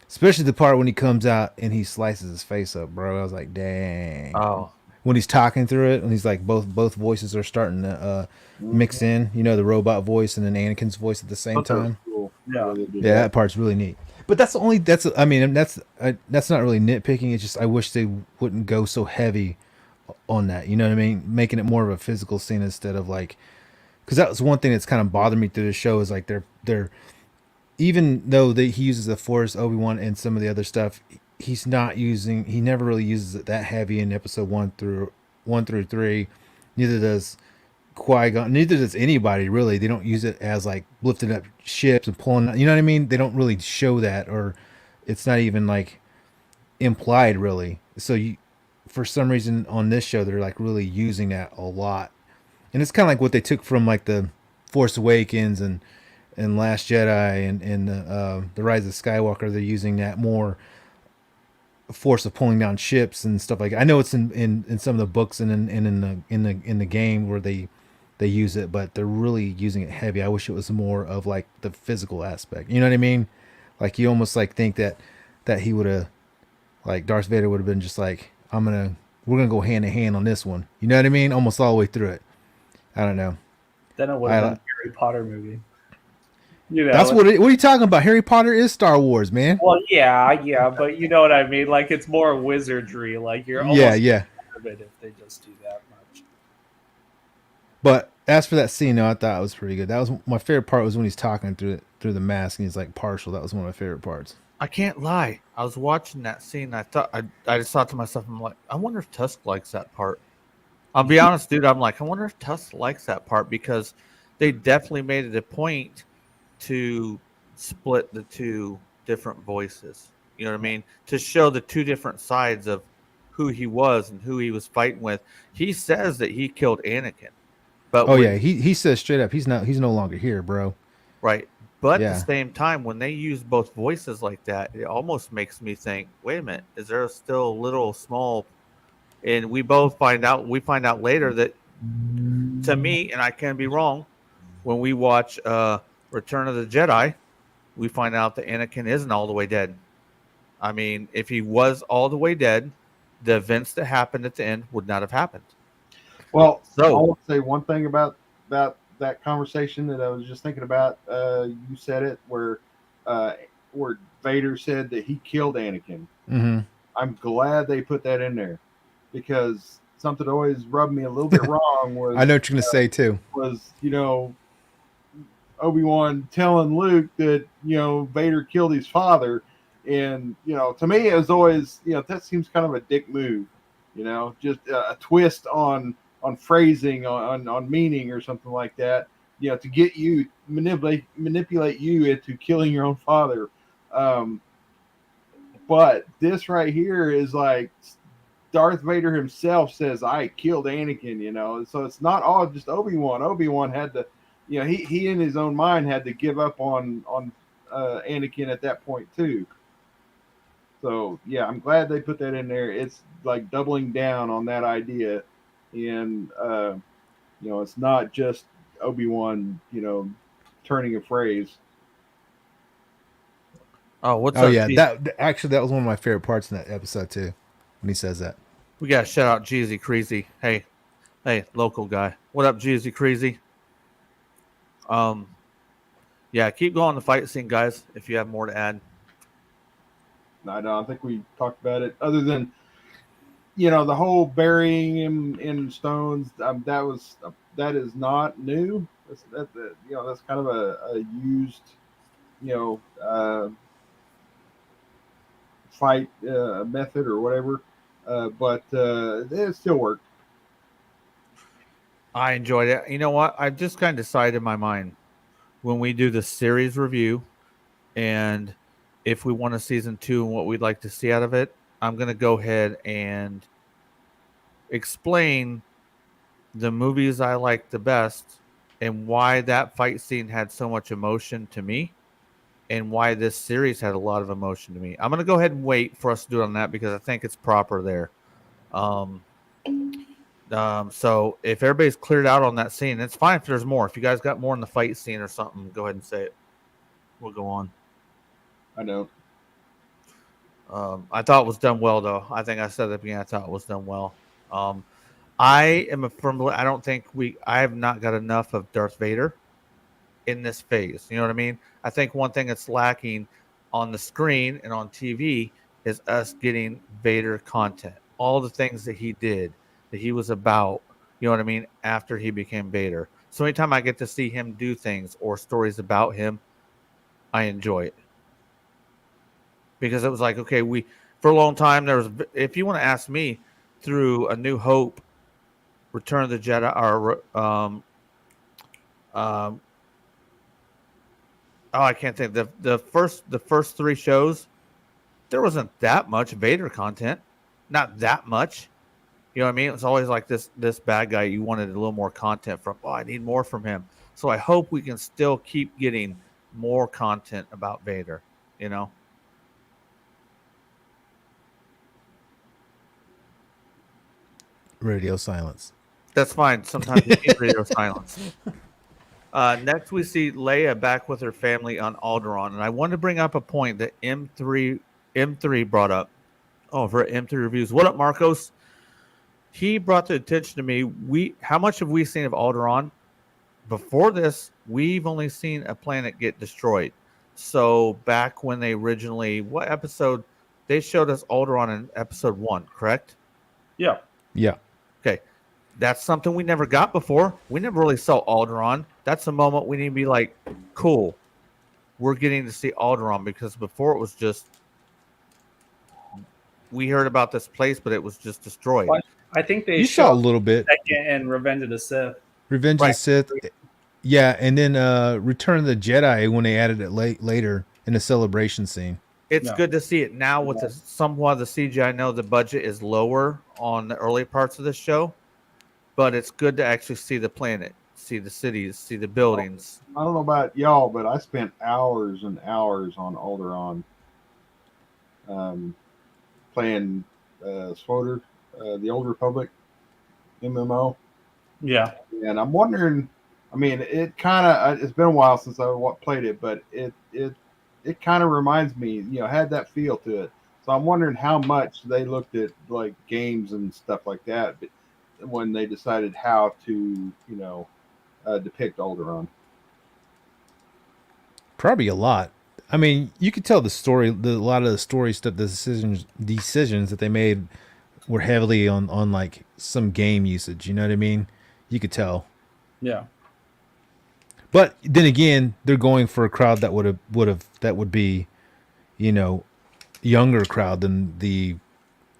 Especially the part when he comes out and he slices his face up, bro. I was like, dang. Oh, When he's talking through it, and he's like, both voices are starting to mix in. You know, the robot voice and then Anakin's voice at the same time. Cool. Yeah. Yeah, that part's really neat. But that's not really nitpicking. It's just I wish they wouldn't go so heavy on that. You know what I mean? Making it more of a physical scene instead of like, because that was one thing that's kind of bothered me through the show is like they're even though he uses the Force, Obi-Wan, and some of the other stuff, he never really uses it that heavy in episode 1 through 3. Neither does Qui-Gon, neither does anybody really. They don't use it as like lifting up ships and pulling, you know what I mean? They don't really show that, or it's not even like implied really. So for some reason on this show, they're like really using that a lot. And it's kind of like what they took from like the Force Awakens and Last Jedi and the Rise of Skywalker. They're using that more force of pulling down ships and stuff like that. I know it's in some of the books and in the game where they use it, but they're really using it heavy. I wish it was more of like the physical aspect. You know what I mean? Like you almost like think that he would have, like Darth Vader would have been just like, we're gonna go hand in hand on this one. You know what I mean? Almost all the way through it. I don't know. Then it would have been a Harry Potter movie. You know, that's what are you talking about? Harry Potter is Star Wars, man. Well, yeah, but you know what I mean. Like it's more wizardry. Like you're almost of it if they just do that much. But as for that scene, no, I thought it was pretty good. That was my favorite part. Was when he's talking through the mask and he's like partial. That was one of my favorite parts. I can't lie. I was watching that scene. I just thought to myself, I'm like, I wonder if Tusk likes that part. I'll be honest, dude. I'm like, I wonder if Tusk likes that part because they definitely made it a point to split the two different voices. You know what I mean? To show the two different sides of who he was and who he was fighting with. He says that he killed Anakin. But he says straight up he's no longer here, bro. Right. But at the same time, when they use both voices like that, it almost makes me think, wait a minute, is there still a little small? And we find out later that, to me, and I can be wrong, when we watch Return of the Jedi, we find out that Anakin isn't all the way dead. I mean, if he was all the way dead, the events that happened at the end would not have happened. Well, I want to say one thing about that conversation that I was just thinking about. You said it where Vader said that he killed Anakin. Mm-hmm. I'm glad they put that in there because something always rubbed me a little bit wrong. Was I know what you're gonna say too. Was Obi-Wan telling Luke that Vader killed his father, And to me, it was always that seems kind of a dick move. Just a twist on phrasing, on meaning or something like that. To get you manipulate you into killing your own father. But this right here is like Darth Vader himself says, "I killed Anakin." So it's not all just Obi-Wan. Obi-Wan had to, he in his own mind had to give up on Anakin at that point too. So yeah, I'm glad they put that in there. It's like doubling down on that idea, and it's not just Obi-Wan, turning a phrase. Oh, what's Oh up? yeah, G- that was one of my favorite parts in that episode too, when he says that. we got to shout out Jeezy Creasy. Hey, local guy. What up, Jeezy Creasy? Yeah, keep going the fight scene, guys. If you have more to add. I don't think we talked about it other than the whole burying him in stones. That is not new. That's kind of a used fight method or whatever, but it still worked. I enjoyed it. You know what? I just kind of decided in my mind when we do the series review and if we want a season 2 and what we'd like to see out of it, I'm going to go ahead and explain the movies I like the best and why that fight scene had so much emotion to me and why this series had a lot of emotion to me. I'm going to go ahead and wait for us to do it on that because I think it's proper there. So if everybody's cleared out on that scene, it's fine if there's more. If you guys got more in the fight scene or something, go ahead and say it. We'll go on. I know. I thought it was done well, though. I think I said at the beginning I thought it was done well. I am a firm. I don't think I have not got enough of Darth Vader in this phase. You know what I mean? I think one thing that's lacking on the screen and on TV is us getting Vader content. All the things that he did, that he was about. You know what I mean? After he became Vader. So anytime I get to see him do things or stories about him, I enjoy it. Because it was like, okay, for a long time there was. If you want to ask me, through A New Hope, Return of the Jedi, or I can't think. The first 3 shows, there wasn't that much Vader content, not that much. You know what I mean? It was always like this bad guy you wanted a little more content from. Oh, I need more from him. So I hope we can still keep getting more content about Vader. You know. Radio silence. That's fine. Sometimes you need radio silence. Next, we see Leia back with her family on Alderaan, and I wanted to bring up a point that M3 brought up. Oh, for M3 reviews. What up, Marcos? He brought the attention to me. How much have we seen of Alderaan? Before this, we've only seen a planet get destroyed. So back when they originally, what episode? They showed us Alderaan in episode 1, correct? Yeah. Yeah. Okay. That's something we never got before. We never really saw Alderaan. That's a moment we need to be like, cool. We're getting to see Alderaan, because before it was just, we heard about this place, but it was just destroyed. Well, I think they You saw a little bit. second and Revenge of the Sith. Revenge of the Sith. Yeah, and then Return of the Jedi when they added it later in the celebration scene. It's good to see it now with somewhat of the CGI. I know the budget is lower on the early parts of the show, but it's good to actually see the planet, see the cities, see the buildings. I don't know about y'all, but I spent hours and hours on Alderaan, playing SWOTR, the Old Republic MMO. Yeah. And I'm wondering, I mean, it's been a while since I played it, but it kind of reminds me, had that feel to it. So I'm wondering how much they looked at like games and stuff like that when they decided how to, depict Alderaan. Probably a lot. I mean, you could tell the story. A lot of the story stuff, the decisions that they made were heavily on like some game usage. You know what I mean? You could tell. Yeah. But then again, they're going for a crowd that would be, younger crowd than the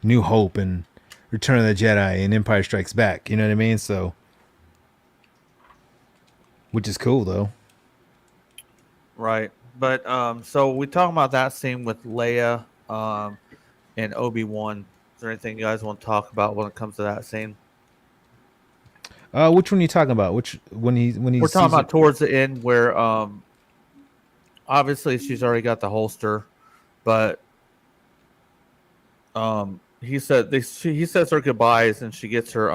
New Hope and Return of the Jedi and Empire Strikes Back. You know what I mean? So, which is cool though. Right. But so we talking about that scene with Leia and Obi-Wan. Is there anything you guys want to talk about when it comes to that scene? Which one are you talking about? Which when he We're talking sees about it? towards the end where obviously she's already got the holster, but he says her goodbyes and she gets her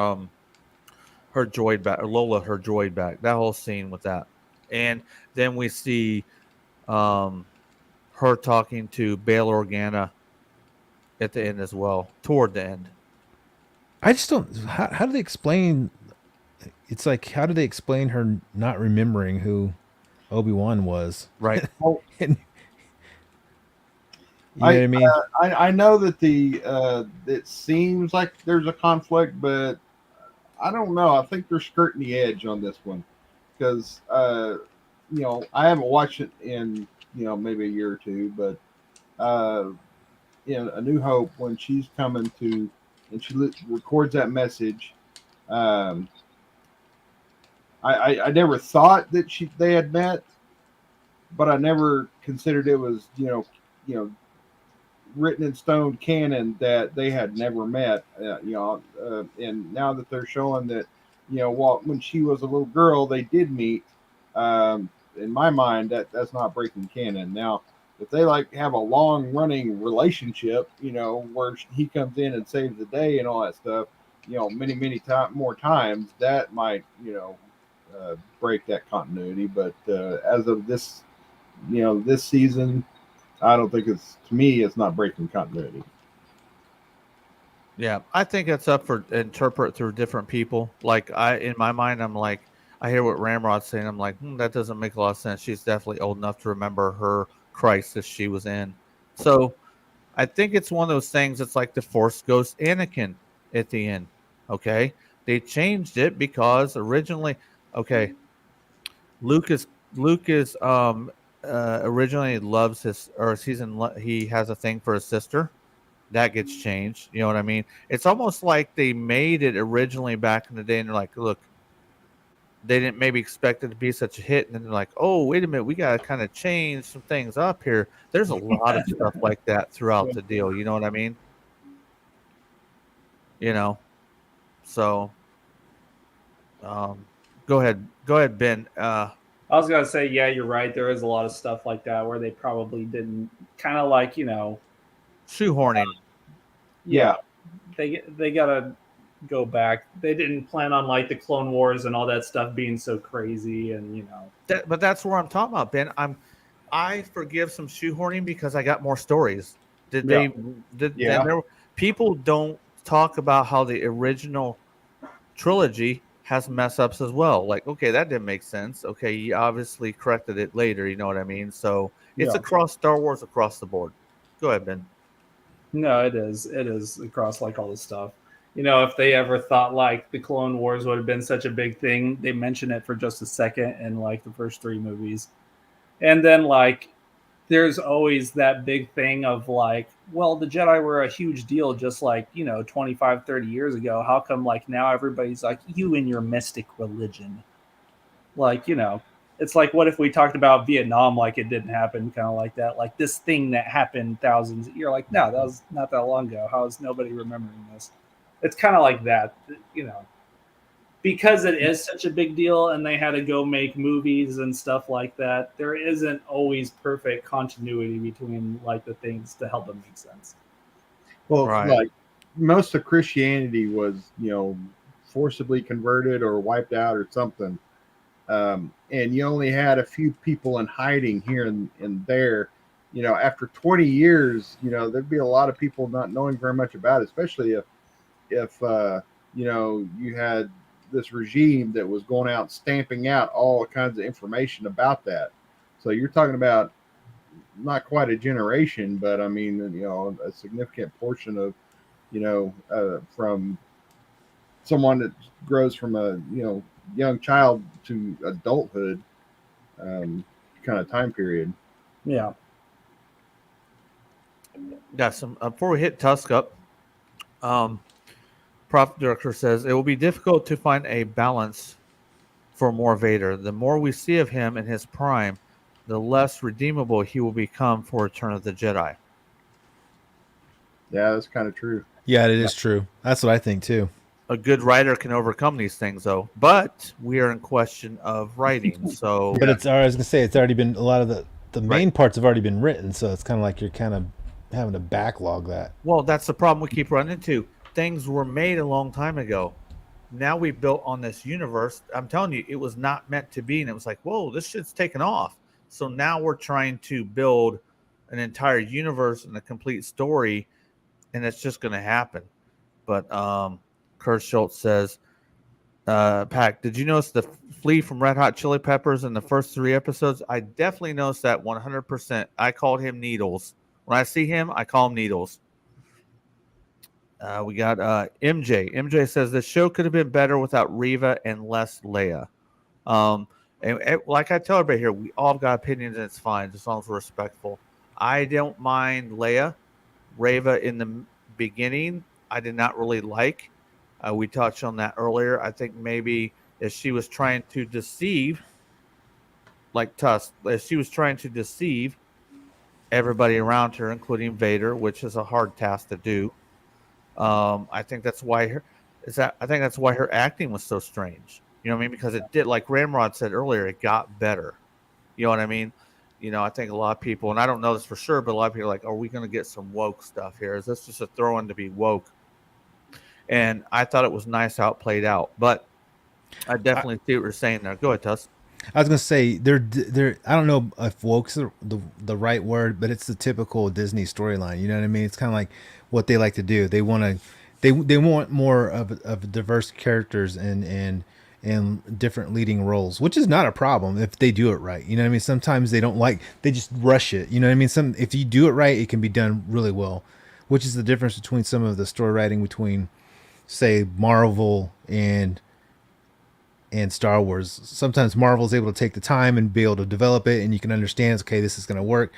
droid back, or Lola her droid back. That whole scene with that. And then we see um her talking to Bail Organa at the end as well, toward the end. I just don't. How do they explain? It's like how do they explain her not remembering who Obi-Wan was? Right. Well, And, you know what I I mean? I know that it seems like there's a conflict, but I don't know. I think they're skirting the edge on this one because I haven't watched it in maybe a year or two, but in A New Hope when she's coming to and she records that message. Um, I never thought that they had met, but I never considered it was written in stone canon that they had never met. And now that they're showing that when she was a little girl they did meet. In my mind, that's not breaking canon. Now, if they like have a long running relationship, where he comes in and saves the day and all that stuff, many more times, that might break that continuity. But as of this season, I don't think to me, it's not breaking continuity. Yeah, I think it's up for interpret through different people. Like in my mind, I'm like, I hear what Ramrod's saying. I'm like, that doesn't make a lot of sense. She's definitely old enough to remember her crisis she was in. So I think it's one of those things. It's like the Force Ghost Anakin at the end. Okay, they changed it because originally, okay, Lucas Lucas originally loves his or he has a thing for his sister that gets changed. You know what I mean? It's almost like they made it originally back in the day, and they're like, look, they didn't maybe expect it to be such a hit, and then they're like, oh, wait a minute, we got to kind of change some things up here. There's a lot of stuff like that throughout the deal. You know what I mean? You know, so go ahead, Ben. I was gonna say, yeah, you're right. There is a lot of stuff like that where they probably didn't kind of like, Shoehorning. yeah, they gotta go back. They didn't plan on like the Clone Wars and all that stuff being so crazy, and But that's where I'm talking about, Ben. I forgive some shoehorning because I got more stories. Did yeah, they did Yeah. and there people don't talk about how the original trilogy has mess ups as well. Like, okay, that didn't make sense. Okay, you obviously corrected it later, you know what I mean? So it's yeah. across Star Wars across the board. Go ahead, Ben. No, it is. It is across like all this stuff. If they ever thought like the Clone Wars would have been such a big thing, they mention it for just a second in like the first three movies. And then like there's always that big thing of like, well, the Jedi were a huge deal just like, 25, 30 years ago. How come like now everybody's like, you and your mystic religion? Like, it's like, what if we talked about Vietnam like it didn't happen, kind of like that? Like this thing that happened thousands. You're like, no, that was not that long ago. How is nobody remembering this? It's kind of like that, because it is such a big deal and they had to go make movies and stuff like that. There isn't always perfect continuity between like the things to help them make sense. Well, Right. like most of Christianity was, forcibly converted or wiped out or something. And you only had a few people in hiding here and there. After 20 years, there'd be a lot of people not knowing very much about it, especially if you had this regime that was going out stamping out all kinds of information about that. So you're talking about not quite a generation, but I mean, a significant portion of, from someone that grows from a, young child to adulthood, kind of time period. Yeah. got some before we hit Tusk up. Prop director says it will be difficult to find a balance for more Vader. The more we see of him in his prime, the less redeemable he will become for Return of the Jedi. Yeah, that's kind of true. Yeah, it is true. That's what I think too. A good writer can overcome these things, though. But we are in question of writing, so But it's I was gonna say it's already been a lot of the main Right. parts have already been written, so it's kind of like you're kind of having to backlog that. well, that's the problem we keep running into. Things were made a long time ago. Now we built on this universe. I'm telling you, it was not meant to be, and it was like, whoa, this shit's taken off. So now we're trying to build an entire universe and a complete story, and it's just going to happen. But Kurt Schultz says, Pack, did you notice the flea from Red Hot Chili Peppers in the first 3 episodes? I definitely noticed that 100%. I called him Needles. When I see him, I call him Needles. We got MJ. MJ says the show could have been better without Reva and less Leia. And like I tell everybody here, we all got opinions and it's fine as long as we're respectful. I don't mind Leia. Reva in the beginning, I did not really like. We touched on that earlier. I think maybe if she was trying to deceive, like Tusk, if she was trying to deceive everybody around her, including Vader, which is a hard task to do. I think that's why I think that's why her acting was so strange. You know what I mean? Because it did, like Ramrod said earlier, it got better. You know what I mean? I think a lot of people, and I don't know this for sure, but a lot of people are like, are we going to get some woke stuff here? Is this just a throw in to be woke? And I thought it was nice how it played out, but I definitely see what you're saying there. Go ahead, Tuss. I was gonna say they're I don't know if woke's the right word, but it's the typical Disney storyline. You know what I mean? It's kind of like what they like to do. They want to they want more of diverse characters and different leading roles, which is not a problem if they do it right. You know what I mean? Sometimes they just rush it. You know what I mean? If you do it right, it can be done really well, which is the difference between some of the story writing between, say, Marvel and Star Wars. Sometimes Marvel's able to take the time and be able to develop it, and you can understand, okay, this is going to work.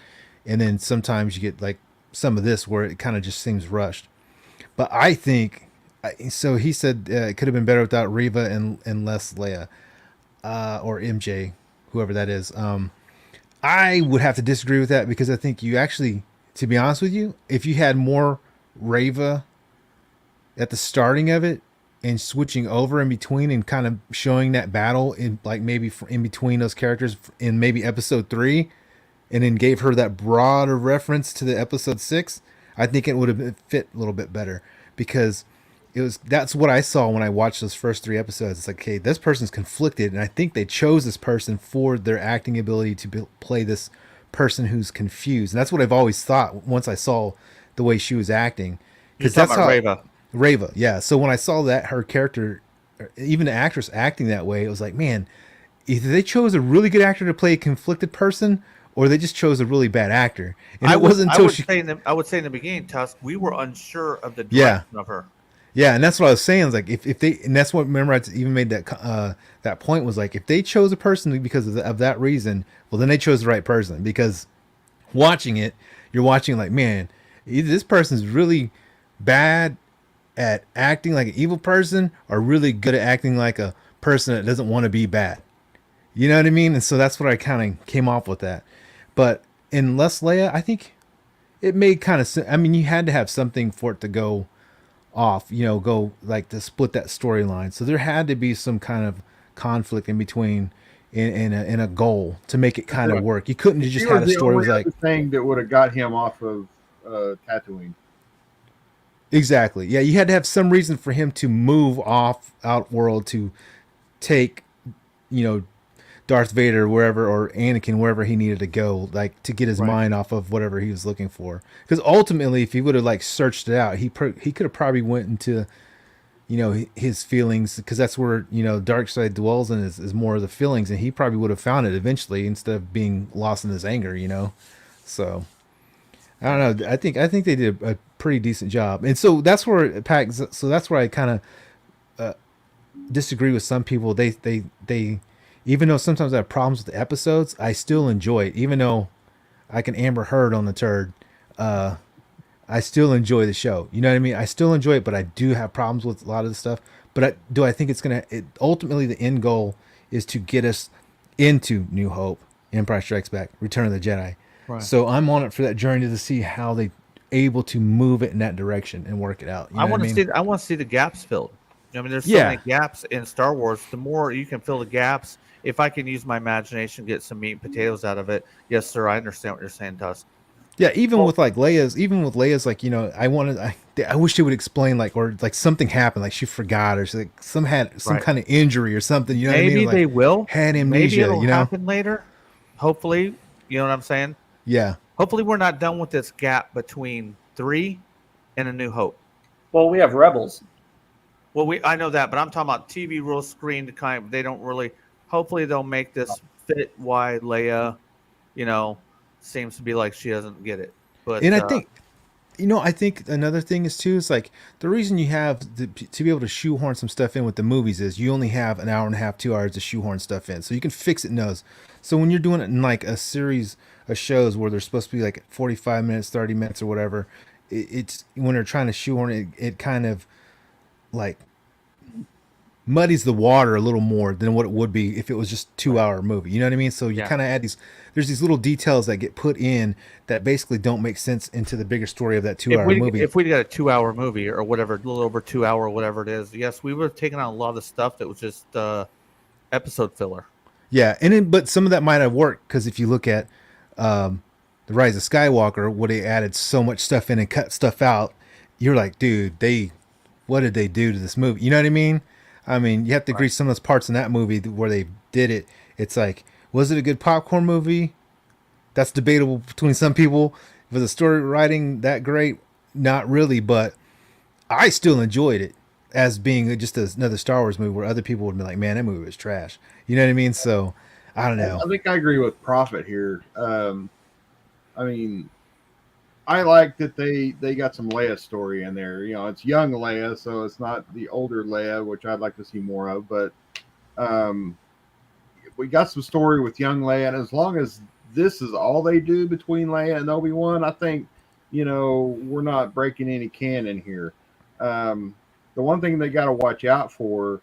And then sometimes you get like some of this where it kind of just seems rushed. But I think so. He said it could have been better without Reva and less Leia or MJ, whoever that is. I would have to disagree with that because I think you actually, to be honest with you, if you had more Reva at the starting of it, and switching over in between and kind of showing that battle in like maybe in between those characters in maybe episode 3 and then gave her that broader reference to the episode 6, I think it would have fit a little bit better because that's what I saw when I watched those first 3 episodes. It's like, okay, this person's conflicted, and I think they chose this person for their acting ability to play this person who's confused. And that's what I've always thought once I saw the way she was acting. Because that's how Reva, yeah. So when I saw that her character, even the actress acting that way, it was like, man, either they chose a really good actor to play a conflicted person, or they just chose a really bad actor. And I would say in the beginning, Tusk, we were unsure of the direction of her. Yeah, and that's what I was saying. It's like if they, and that's what, remember I even made that point was like if they chose a person because of that reason, well then they chose the right person because watching it, you're watching like, man, either this person's really bad at acting like an evil person or really good at acting like a person that doesn't want to be bad. You know what I mean? And so that's what I kind of came off with that. But in Less Leia, I think it made kind of, I mean, you had to have something for it to go off, go like to split that storyline. So there had to be some kind of conflict in between in a goal to make it kind of work. You couldn't just have a story with like thing that would have got him off of Tatooine. Exactly. Yeah, you had to have some reason for him to move off Outworld to take, Darth Vader wherever or Anakin wherever he needed to go, like to get his mind off of whatever he was looking for. Because ultimately, if he would have like searched it out, he could have probably went into, his feelings because that's where dark side dwells in is more of the feelings, and he probably would have found it eventually instead of being lost in his anger. So. I don't know. I think they did a pretty decent job, and so that's where I kind of disagree with some people. They even though sometimes I have problems with the episodes, I still enjoy it. Even though I can Amber Heard on the turd I still enjoy the show. You know what I mean? I still enjoy it, but I do have problems with a lot of the stuff. But do I think it's gonna? Ultimately, the end goal is to get us into New Hope, Empire Strikes Back, Return of the Jedi. Right. So I'm on it for that journey to see how they able to move it in that direction and work it out. You know what I mean? I want to see the gaps filled. I mean, there's so Yeah. many gaps in Star Wars. The more you can fill the gaps, if I can use my imagination, get some meat and potatoes out of it, yes, sir, I understand what you're saying, Tusk. Yeah, even Well, with like Leia's, like I wish they would explain like or like something happened, like she forgot or she, like had some Right. kind of injury or something. You know what I mean? Maybe Like they will. had Maybe amnesia. it'll You know? happen later. Hopefully, you know what I'm saying? Yeah. Hopefully, we're not done with this gap between 3 and A New Hope. Well, we have Rebels. Well, I know that, but I'm talking about TV rule screen. They don't really. Hopefully, they'll make this fit why Leia, seems to be like she doesn't get it. But And I think I think another thing is too is like the reason you have to be able to shoehorn some stuff in with the movies is you only have an hour and a half, 2 hours to shoehorn stuff in, so you can fix it in those. So when you're doing it in like a series of shows where they're supposed to be like 45 minutes, 30 minutes, or whatever, it's when they're trying to shoehorn it, it kind of like muddies the water a little more than what it would be if it was just 2 hour movie. You know what I mean? So you kind of add there's these little details that get put in that basically don't make sense into the bigger story of that 2 hour movie. If we got a 2 hour movie or whatever, a little over 2 hour, whatever it is, yes, we would have taken on a lot of the stuff that was just episode filler. Yeah, but some of that might have worked because if you look at the Rise of Skywalker, where they added so much stuff in and cut stuff out, you're like, dude, what did they do to this movie? You know what I mean? I mean, you have to agree some of those parts in that movie where they did it. It's like, was it a good popcorn movie? That's debatable between some people. Was the story writing that great? Not really, but I still enjoyed it as being just another Star Wars movie where other people would be like, man, that movie was trash. You know what I mean? So, I don't know. I think I agree with Prophet here. I mean, I like that they got some Leia story in there. You know, it's young Leia, so it's not the older Leia, which I'd like to see more of. But we got some story with young Leia, and as long as this is all they do between Leia and Obi-Wan, I think, we're not breaking any canon here. The one thing they got to watch out for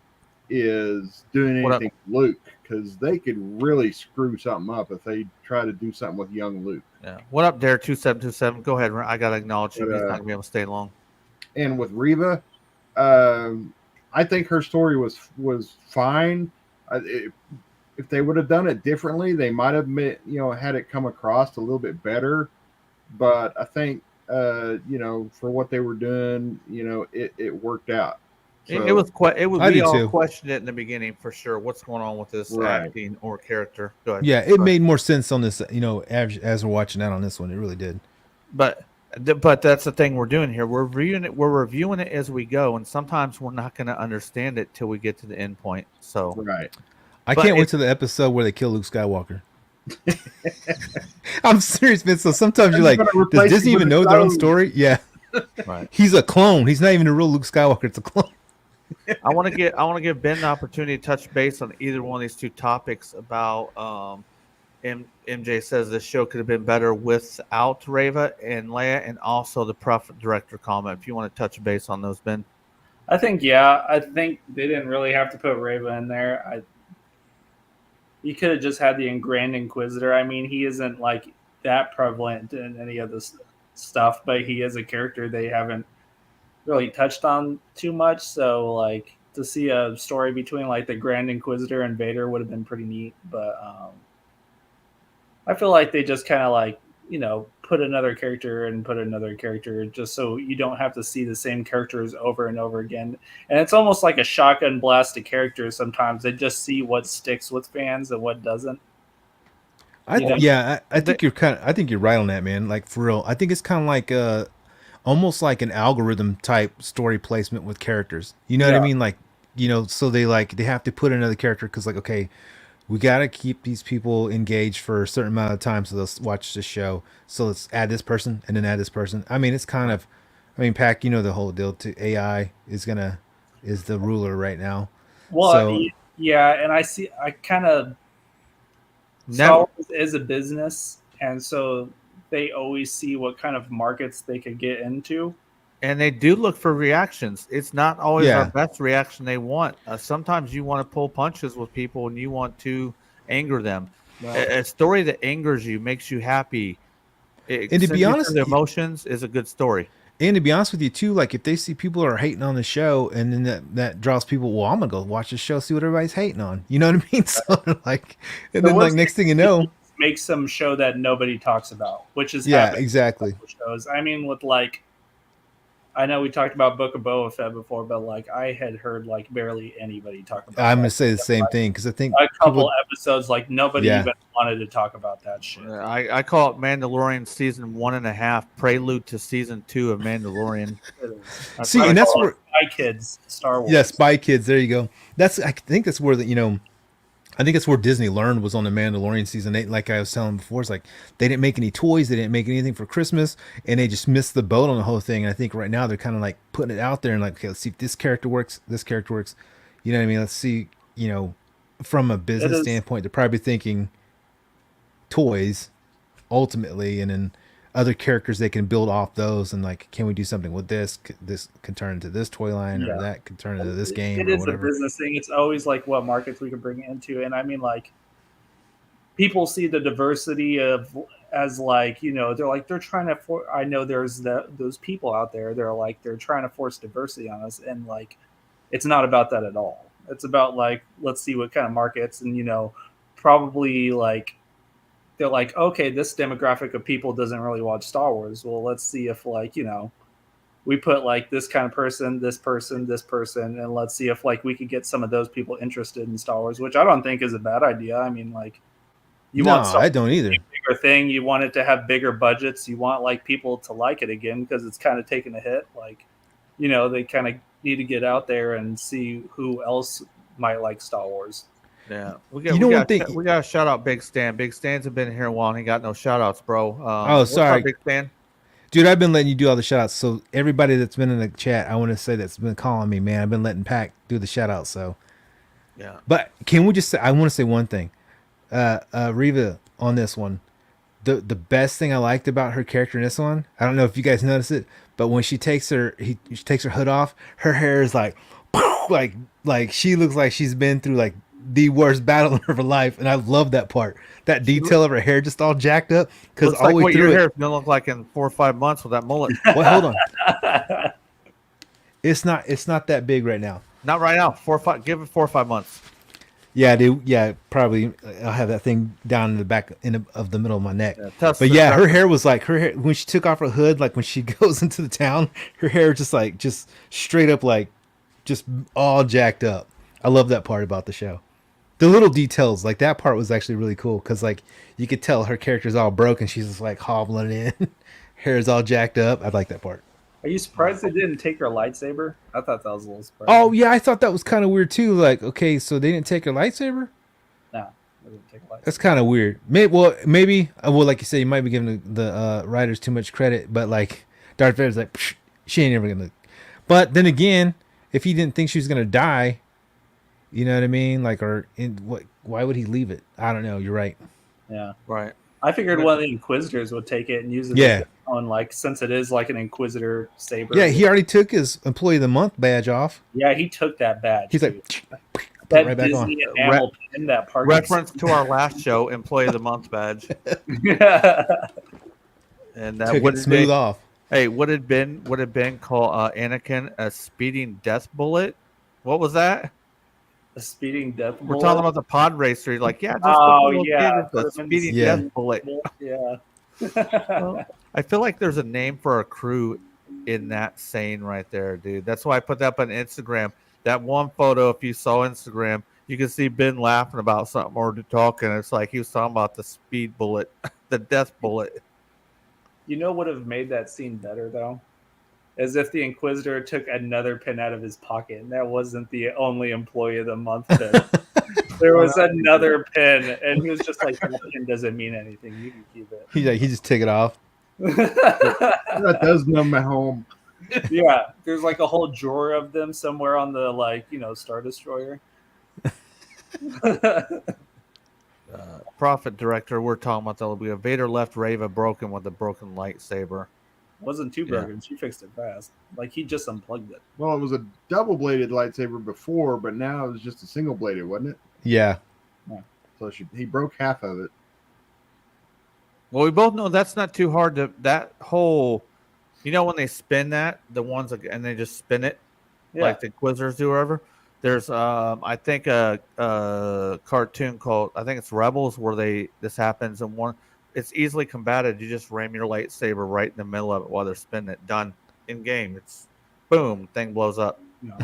is doing anything with Luke, because they could really screw something up if they try to do something with young Luke. Yeah. What up there, 2727? Go ahead. I got to acknowledge you. He's not going to be able to stay long. And with Reva, I think her story was fine. If they would have done it differently, they might have had it come across a little bit better. But I think for what they were doing, it worked out. So, we all questioned it in the beginning for sure. What's going on with this acting or character? Go ahead. Yeah, it made more sense on this, as we're watching that on this one. It really did. But that's the thing we're doing here. We're reviewing it as we go, and sometimes we're not going to understand it till we get to the end point. So I can't wait to the episode where they kill Luke Skywalker. I'm serious, man. So sometimes you're like, does Disney even know their own story? Yeah. Right. He's a clone. He's not even a real Luke Skywalker. It's a clone. I want to give Ben the opportunity to touch base on either one of these two topics about MJ says this show could have been better without Reva and Leia, and also the Prophet director comment. If you want to touch base on those, Ben. I think they didn't really have to put Reva in there. You could have just had the Grand Inquisitor. I mean, he isn't like that prevalent in any of this stuff, but he is a character they haven't really touched on too much. So like to see a story between like the Grand Inquisitor and Vader would have been pretty neat. But I feel like they just kind of like, put another character just so you don't have to see the same characters over and over again. And it's almost like a shotgun blast of characters sometimes. They just see what sticks with fans and what doesn't. I think you're right on that, man. Like for real. I think it's kind of like almost like an algorithm type story placement with characters. You know what I mean? Like, so they have to put another character because like, okay, we got to keep these people engaged for a certain amount of time so they'll watch the show. So let's add this person and then add this person. I mean, it's kind of, Pac, the whole deal to AI is the ruler right now. Well, so, yeah. And I kind of, Star Wars is a business. And so they always see what kind of markets they could get into. And they do look for reactions. It's not always our Yeah. best reaction they want. Sometimes you want to pull punches with people and you want to anger them. A story that angers you, makes you happy, it And to sends be you honest, through the emotions, is a good story. And to be honest with you too, like if they see people are hating on the show, and then that draws people, well, I'm gonna go watch the show, see what everybody's hating on. You know what I mean? So like, and then like next thing you know, make some show that nobody talks about, which is yeah, happening exactly. with shows. I mean, with like, I know we talked about Book of Boba Fett before, but like I had heard like barely anybody talk about. I'm that. gonna say the same thing because I think A couple people, episodes, like nobody Yeah. even wanted to talk about that shit. I call it Mandalorian season 1.5, prelude to season 2 of Mandalorian. See, why I and that's call it where Spy Kids, Star Wars. yeah, Spy Kids. There you go. I think that's where I think it's where Disney learned was on the Mandalorian season 8. Like I was telling before, it's like they didn't make any toys, they didn't make anything for Christmas, and they just missed the boat on the whole thing. And I think right now they're kind of like putting it out there and like, okay, let's see if this character works. This character works. You know what I mean? Let's see. You know, from a business standpoint, they're probably thinking toys ultimately, and then other characters they can build off those, and like, can we do something with this? This can turn into this toy line, or that can turn into this game, It or is a whatever. business thing. It's always like what markets we can bring it into, and I mean, like, people see the diversity of as like, you know, they're trying to I know there's those people out there, they're trying to force diversity on us, and like, it's not about that at all. It's about like, let's see what kind of markets, and you know, probably like, they're like, okay, this demographic of people doesn't really watch Star Wars. Well, let's see if like, you know, we put like this kind of person, this person, this person, and let's see if like we could get some of those people interested in Star Wars, which I don't think is a bad idea. I mean, like, I don't either. Bigger thing, you want it to have bigger budgets, you want like people to like it again because it's kind of taken a hit. Like, you know, they kind of need to get out there and see who else might like Star Wars. Yeah, we got to shout out Big Stan. Big Stan's been here a while and he got no shout outs, bro. Sorry, up, Big Stan. Dude, I've been letting you do all the shout outs. So everybody that's been in the chat, I want to say that's been calling me, man. I've been letting Pac do the shout outs. So yeah. But can we just say, I want to say one thing. Reva on this one. The best thing I liked about her character in this one, I don't know if you guys notice it, but when she takes her hood off, her hair is like she looks like she's been through like the worst battle of her life, and I love that part. That detail of her hair just all jacked up, because all like the way what through your hair's gonna look like in 4 or 5 months with that mullet. Well, hold on. It's not that big right now. Not right now. 4 or 5. Give it 4 or 5 months. Yeah, dude. Yeah, probably. I'll have that thing down in the back of the middle of my neck. Yeah, but yeah, her hair was like, her hair when she took off her hood, like when she goes into the town, her hair just straight up like just all jacked up. I love that part about the show. The little details, like that part was actually really cool, because like you could tell her character's all broken. She's just like hobbling in, hair's all jacked up. I like that part. Are you surprised they didn't take her lightsaber? I thought that was a little surprising. Oh yeah, I thought that was kind of weird too. Like, okay, so they didn't take her lightsaber? No, they didn't take a lightsaber. That's kind of weird. Maybe, like you say, you might be giving the writers too much credit, but like Darth Vader's like, she ain't ever gonna. But then again, if he didn't think she was gonna die, you know what I mean? Like, why would he leave it? I don't know. You're right. Yeah. Right. I figured one of the Inquisitors would take it and use it. Yeah. On like, since it is like an Inquisitor saber. Yeah, he already took his Employee of the Month badge off. Yeah, he took that badge. He's like, put that right back Disney on. enamel pin, that part. Reference to our last show, Employee of the Month badge. And that took would it smooth off. Hey, would have been called Anakin a speeding death bullet? What was that? A speeding death bullet. We're talking about the pod racer. Like, yeah, just a speeding death bullet. Yeah. Well, I feel like there's a name for a crew in that saying right there, dude. That's why I put that up on Instagram. That one photo, if you saw Instagram, you can see Ben laughing about something or talking. It's like he was talking about the speed bullet, the death bullet. You know what would have made that scene better, though? As if the Inquisitor took another pin out of his pocket, and that wasn't the only Employee of the Month pin. There was another pin, and he was just like, that pin doesn't mean anything. You can keep it. He just took it off. That does numb my home. Yeah, there's like a whole drawer of them somewhere on the, like, you know, Star Destroyer. Prophet director, we're talking about that'll be a Vader left Reva broken with a broken lightsaber. Wasn't too Yeah. broken. She fixed it fast. Like he just unplugged it. Well, it was a double-bladed lightsaber before, but now it was just a single-bladed, wasn't it? Yeah. So he broke half of it. Well, we both know that's not too hard to that whole. You know when they spin that the ones and they just spin it Yeah. like the Inquisitors do, or whatever. There's I think a cartoon called I think it's Rebels where this happens and one it's easily combated. You just ram your lightsaber right in the middle of it while they're spinning it. Done in game. It's boom, thing blows up. No.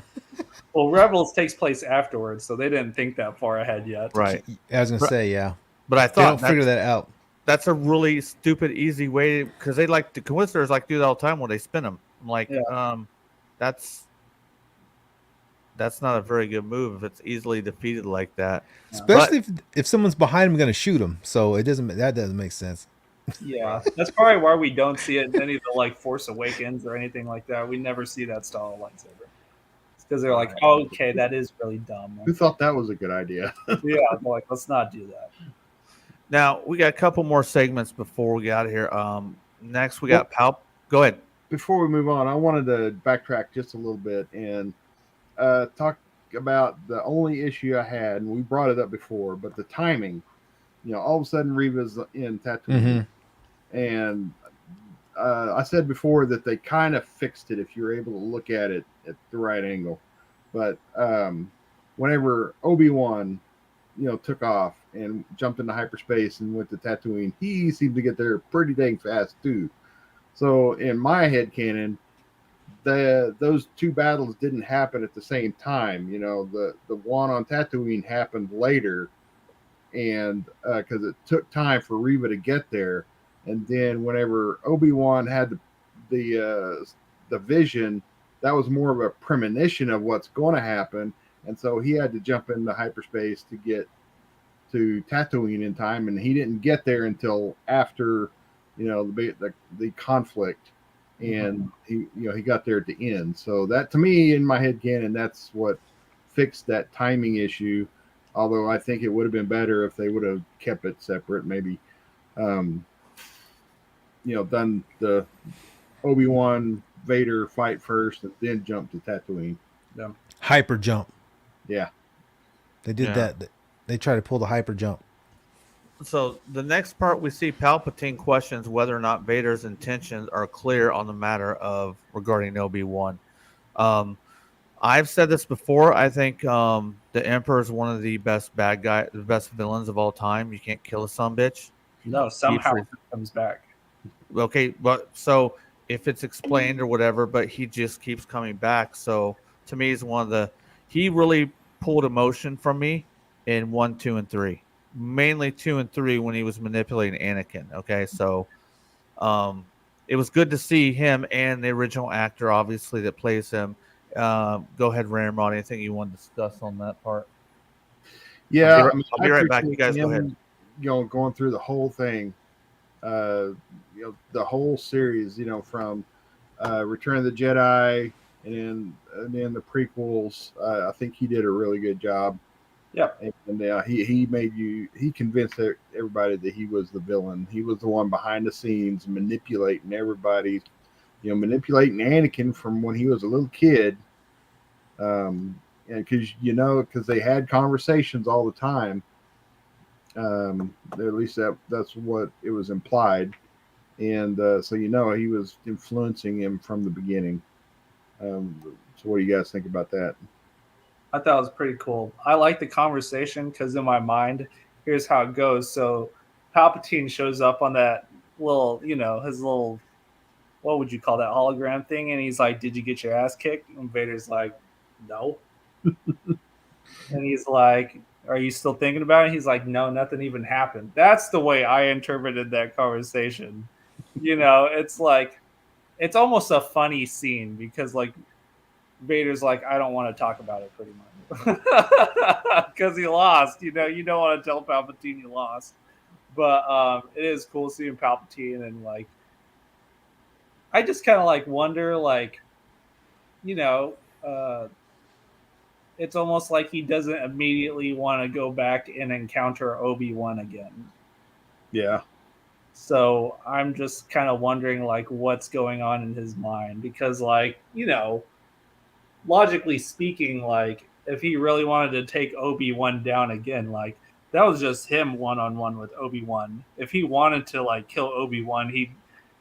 Well, Rebels takes place afterwards, so they didn't think that far ahead yet. Right. I was gonna say, yeah. But I They thought don't figure that out. that's a really stupid, easy way because they like the Inquisitors like do that all the time when they spin them. I'm like, that's not a very good move if it's easily defeated like that. Especially if someone's behind him, going to shoot him. So that doesn't make sense. Yeah, that's probably why we don't see it in any of the like Force Awakens or anything like that. We never see that style of lightsaber. It's because they're like, oh, okay, that is really dumb. Who thought that was a good idea? Yeah, they're like, let's not do that. Now we got a couple more segments before we get out of here. Next we got Go ahead. Before we move on, I wanted to backtrack just a little bit and talk about the only issue I had, and we brought it up before, but the timing. You know, all of a sudden Reva's in Tatooine, and I said before that they kind of fixed it if you're able to look at it at the right angle. But whenever Obi-Wan, took off and jumped into hyperspace and went to Tatooine, he seemed to get there pretty dang fast too. So in my head canon, those two battles didn't happen at the same time. The one on Tatooine happened later, and because it took time for Reva to get there, and then whenever Obi-Wan had the vision, that was more of a premonition of what's going to happen, and so he had to jump into hyperspace to get to Tatooine in time, and he didn't get there until after the conflict, and he got there at the end. So that, to me, in my head canon, that's what fixed that timing issue. Although I think it would have been better if they would have kept it separate, maybe done the Obi-Wan Vader fight first and then jump to Tatooine. Yeah. Hyper jump. Yeah. They did that. They tried to pull the hyper jump. So the next part, we see Palpatine questions whether or not Vader's intentions are clear on the matter of regarding Obi-Wan. I've said this before. I think the Emperor is one of the best the best villains of all time. You can't kill a sumbitch. No, somehow it comes back. Okay, but so if it's explained or whatever, but he just keeps coming back. So to me, he's he really pulled emotion from me in 1, 2, and 3. Mainly 2 and 3 when he was manipulating Anakin. Okay, so it was good to see him and the original actor, obviously, that plays him. Go ahead, Ramrod. Anything you want to discuss on that part? Yeah, I'll be right back. You guys go ahead. Going through the whole thing, the whole series, from Return of the Jedi and then the prequels. I think he did a really good job. Yeah, and he convinced everybody that he was the villain. He was the one behind the scenes manipulating everybody. Manipulating Anakin from when he was a little kid. And because they had conversations all the time. At least that's what it was implied. And so he was influencing him from the beginning. So what do you guys think about that? I thought it was pretty cool. I like the conversation because in my mind, here's how it goes. So Palpatine shows up on that little, his little, what would you call that, hologram thing? And he's like, did you get your ass kicked? And Vader's like, no. And he's like, are you still thinking about it? He's like, no, nothing even happened. That's the way I interpreted that conversation. It's like, it's almost a funny scene because like Vader's like, I don't want to talk about it pretty much because he lost. You don't want to tell Palpatine you lost. But it is cool seeing Palpatine, and like I just kind of like wonder, like it's almost like he doesn't immediately want to go back and encounter Obi-Wan again. Yeah. So I'm just kind of wondering like what's going on in his mind, because like, logically speaking, like if he really wanted to take Obi-Wan down again, like that was just him one-on-one with Obi-Wan. If he wanted to like kill Obi-Wan, he'd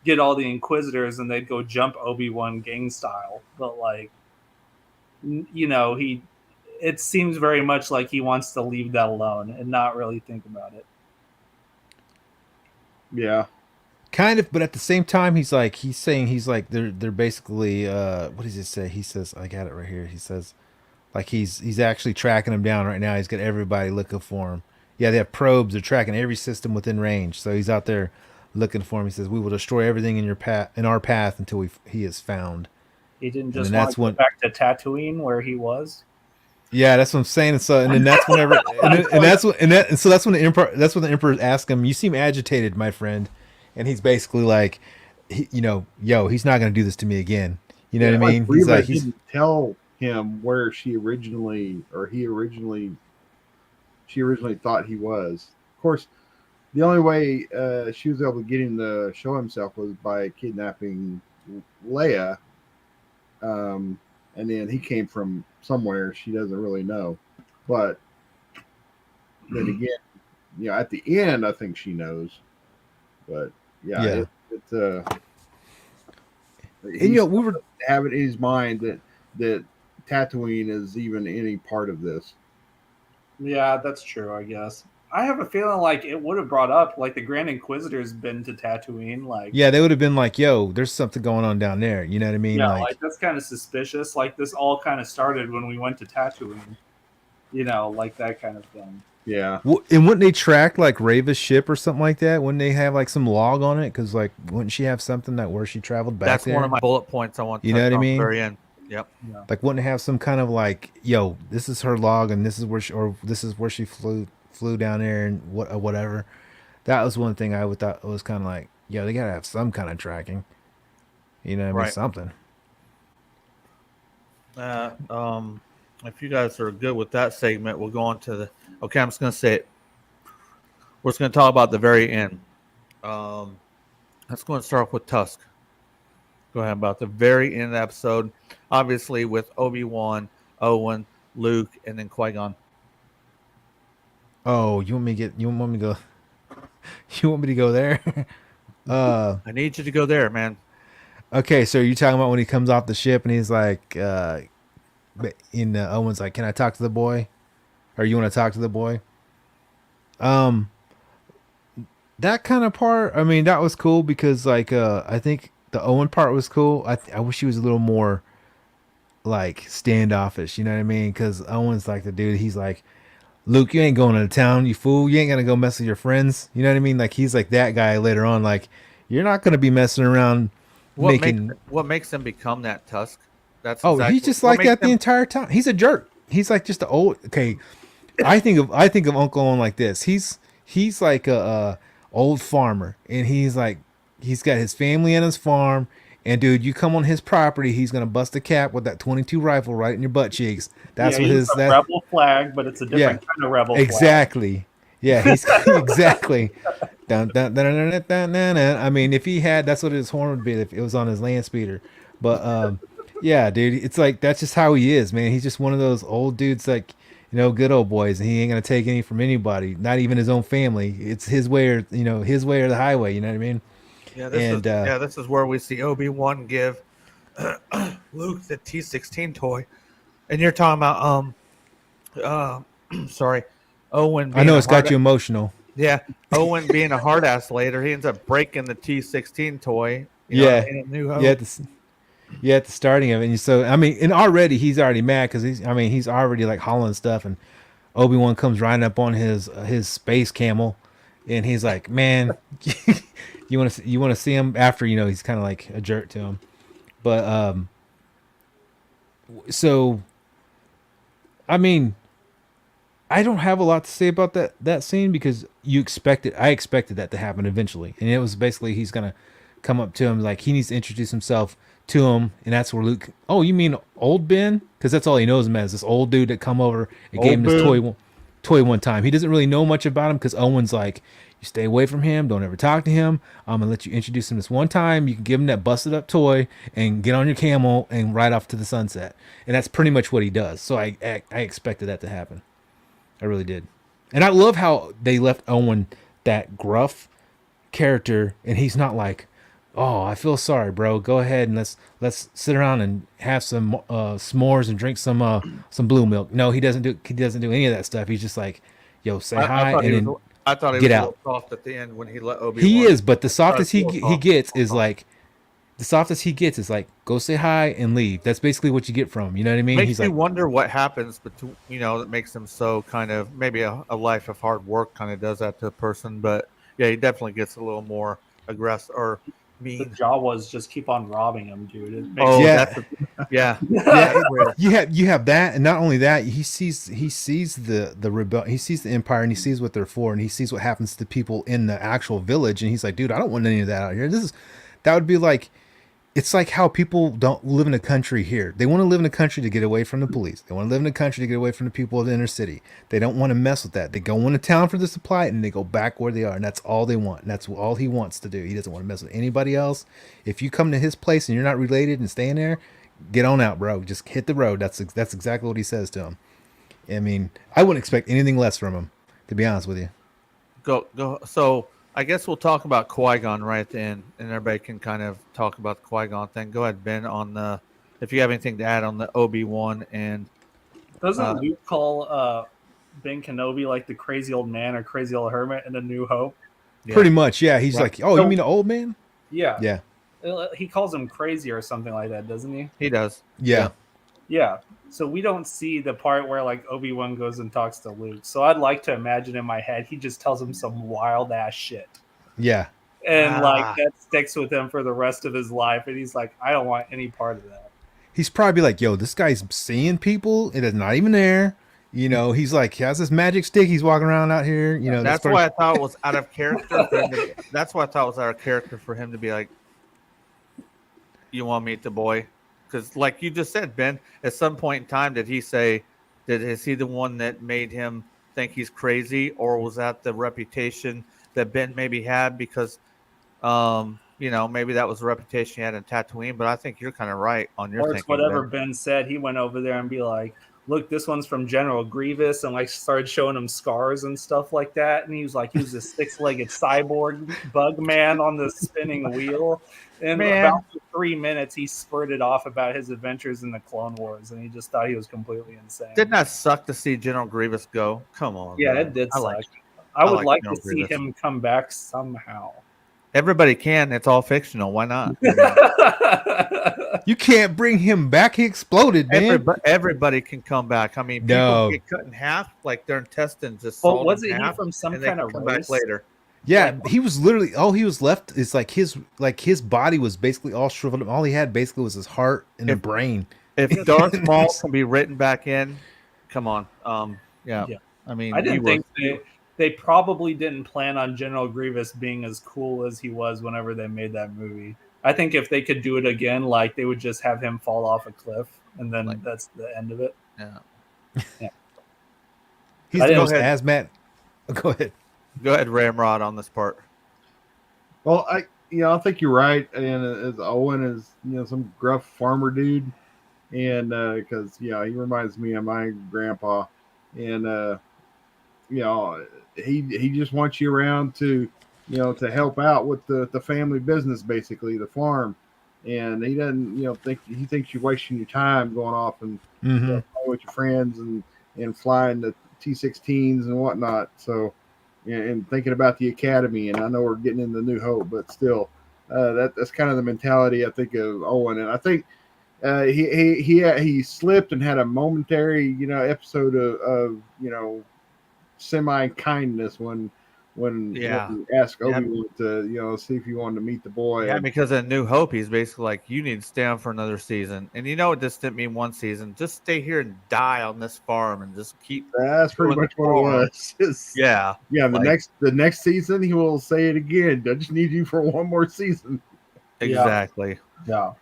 get all the Inquisitors and they'd go jump Obi-Wan gang style. But like, it seems very much like he wants to leave that alone and not really think about it. Yeah. Kind of, but at the same time, he's saying they're basically what does he say? He says, I got it right here. He says like he's actually tracking them down right now. He's got everybody looking for him. Yeah, they have probes. They're tracking every system within range. So he's out there looking for him. He says, "We will destroy everything in our path until he is found." He didn't And just then want that's to go when- back to Tatooine where he was. Yeah, that's what I'm saying. And so, and then that's whenever, so that's when the emperor asks him, "You seem agitated, my friend," and he's basically like, yo, he's not going to do this to me again. You know what I mean? Reva didn't tell him where she originally thought he was. Of course, the only way she was able to get him to show himself was by kidnapping Leia. And then he came from somewhere she doesn't really know. But then again, at the end, I think she knows. But it's and we were having in his mind that Tatooine is even any part of this. Yeah, that's true, I guess. I have a feeling like it would have brought up, like the Grand Inquisitor's been to Tatooine. Like, yeah, they would have been like, yo, there's something going on down there. You know what I mean? Yeah, like that's kind of suspicious. Like this all kind of started when we went to Tatooine. Like that kind of thing. Yeah. And wouldn't they track like Reva's ship or something like that? Wouldn't they have like some log on it? Because like, wouldn't she have something that where she traveled back? That's there? one of my bullet points I want to You know what I mean? very end. Yep. Yeah. Like, wouldn't it have some kind of like, yo, this is her log and this is where she flew down there and whatever. That was one thing I would thought was kind of like, yo, they gotta have some kind of tracking. You know what I mean? Right. Something. If you guys are good with that segment, we'll go on to the. Okay, I'm just gonna say it. We're just gonna talk about the very end. Let's go and start off with Tusk. Go ahead about the very end of the episode. Obviously, with Obi-Wan, Owen, Luke, and then Qui-Gon. Oh, you want me to go? You want me to go there? I need you to go there, man. Okay, so you're talking about when he comes off the ship and he's like, Owen's like, "Can I talk to the boy?" Or you want to talk to the boy? That kind of part. I mean, that was cool because like, I think the Owen part was cool. I wish he was a little more like standoffish. You know what I mean? Because Owen's like the dude. He's like, Luke, you ain't going to town, you fool. You ain't gonna go mess with your friends. You know what I mean? Like he's like that guy later on. Like you're not gonna be messing around. What makes him become that Tusk? That's he's just like that the entire time. He's a jerk. He's like just the old. Okay, I think of Uncle Owen like this. He's like a old farmer, and he's got his family and his farm. And dude, you come on his property, he's gonna bust a cap with that .22 rifle right in your butt cheeks. That's what his rebel flag, but it's a different kind of rebel. Exactly. Flag. Yeah, he's exactly. Dun, dun, dun, dun, dun, dun, dun, dun. I mean, if he had, that's what his horn would be if it was on his land speeder. But yeah, dude, it's like that's just how he is, man. He's just one of those old dudes, like good old boys, and he ain't gonna take any from anybody, not even his own family. It's his way or his way or the highway. You know what I mean? Yeah, this is where we see Obi-Wan give Luke the T-16 toy, and you're talking about sorry, Owen. I know it's got you emotional. Yeah, Owen being a hard ass later, he ends up breaking the T-16 toy. Yeah, in A New Hope. At the starting of it. And so I mean, and already he's already mad because he's already like hauling stuff, and Obi-Wan comes riding up on his space camel, and he's like, man. You want to see him after he's kind of like a jerk to him, but so I mean, I don't have a lot to say about that scene because I expected that to happen eventually, and it was basically he's gonna come up to him like he needs to introduce himself to him, and that's where Luke. Oh, you mean old Ben? Because that's all he knows him as, this old dude that come over and gave him this toy one time. He doesn't really know much about him because Owen's like, you stay away from him, don't ever talk to him. I'm gonna let you introduce him this one time. You can give him that busted up toy and get on your camel and ride off to the sunset. And that's pretty much what he does. So I expected that to happen. I really did. And I love how they left Owen that gruff character, and he's not like, oh, I feel sorry, bro. Go ahead and let's sit around and have some s'mores and drink some blue milk. No, he doesn't do any of that stuff. He's just like, yo, say hi, and then I thought he get was out. a little soft at the end when he let Obi. He is, but the softest he gets is like, go say hi and leave. That's basically what you get from him. You know what I mean? Makes He's me like, wonder what happens between, that makes him so kind of, maybe a life of hard work kind of does that to a person. But yeah, he definitely gets a little more aggressive or The mean. Jawas just keep on robbing him, dude. It makes Oh, Yeah. yeah. you have that, and not only that, he sees the rebel, he sees the Empire, and he sees what they're for, and he sees what happens to people in the actual village, and he's like, dude, I don't want any of that out here. That would be like, it's like how people don't live in a country here. They want to live in a country to get away from the police. They want to live in a country to get away from the people of the inner city. They don't want to mess with that. They go into town for the supply and they go back where they are. And that's all they want. And that's all he wants to do. He doesn't want to mess with anybody else. If you come to his place and you're not related and staying there, get on out, bro. Just hit the road. That's exactly what he says to him. I mean, I wouldn't expect anything less from him, to be honest with you. Go. So I guess we'll talk about Qui-Gon right at the end, and everybody can kind of talk about the Qui-Gon thing. Go ahead, Ben, on if you have anything to add on the Obi-Wan and Doesn't Luke call Ben Kenobi like the crazy old man or crazy old hermit in A New Hope? Yeah. Pretty much, yeah. He's Right. like, oh, you mean the old man? Yeah. Yeah. He calls him crazy or something like that, doesn't he? He does. Yeah. Yeah. So we don't see the part where like Obi-Wan goes and talks to Luke. So I'd like to imagine in my head he just tells him some wild ass shit. Yeah. And like that sticks with him for the rest of his life. And he's like, I don't want any part of that. He's probably like, yo, this guy's seeing people. It is not even there. He's like, he has this magic stick. He's walking around out here. That's why I thought it was out of character. That's why I thought it was out of character for him to be like, you want to meet the boy? Because like you just said, Ben, at some point in time, did he say, is he the one that made him think he's crazy? Or was that the reputation that Ben maybe had? Because, maybe that was the reputation he had in Tatooine. But I think you're kind of right on your thinking. Or it's whatever Ben said. He went over there and be like, look, this one's from General Grievous, and like started showing him scars and stuff like that. And he was like, he was a 6-legged cyborg bug man on the spinning wheel. And about 3 minutes, he spurted off about his adventures in the Clone Wars, and he just thought he was completely insane. Didn't that suck to see General Grievous go? Come on. Yeah, man. it did suck. I would like General to see Grievous. him come back somehow. Everybody can. It's all fictional. Why not? You can't bring him back. He exploded, man. Everybody can come back. I mean, people get cut in half, like their intestines just. Well, wasn't he from some kind of come race? back later? Yeah, he was literally all he was left is like his body was basically all shriveled up. All he had basically was his heart and a brain. If Darth Maul can be written back in, come on. Yeah. I mean, I didn't think they probably didn't plan on General Grievous being as cool as he was whenever they made that movie. I think if they could do it again, like they would just have him fall off a cliff, and then that's the end of it. Yeah. He's the most asthmatic. Go ahead. Go ahead, Ramrod, on this part. Well, I think you're right. And as Owen is, some gruff farmer dude, and because he reminds me of my grandpa, and he just wants you around to help out with the family business, basically the farm, and he doesn't he thinks you're wasting your time going off and with your friends and flying the T-16s and whatnot. So. And thinking about the academy, and I know we're getting into New Hope, but still, that's kind of the mentality I think of Owen, and I think he slipped and had a momentary episode of semi kindness when he asked Obi-Wan to see if he wanted to meet the boy. Yeah, because in New Hope, he's basically like, you need to stay on for another season, and this didn't mean one season. Just stay here and die on this farm, and just keep. That's pretty much what it was. Yeah. The next season he will say it again. I just need you for one more season. Exactly. Yeah.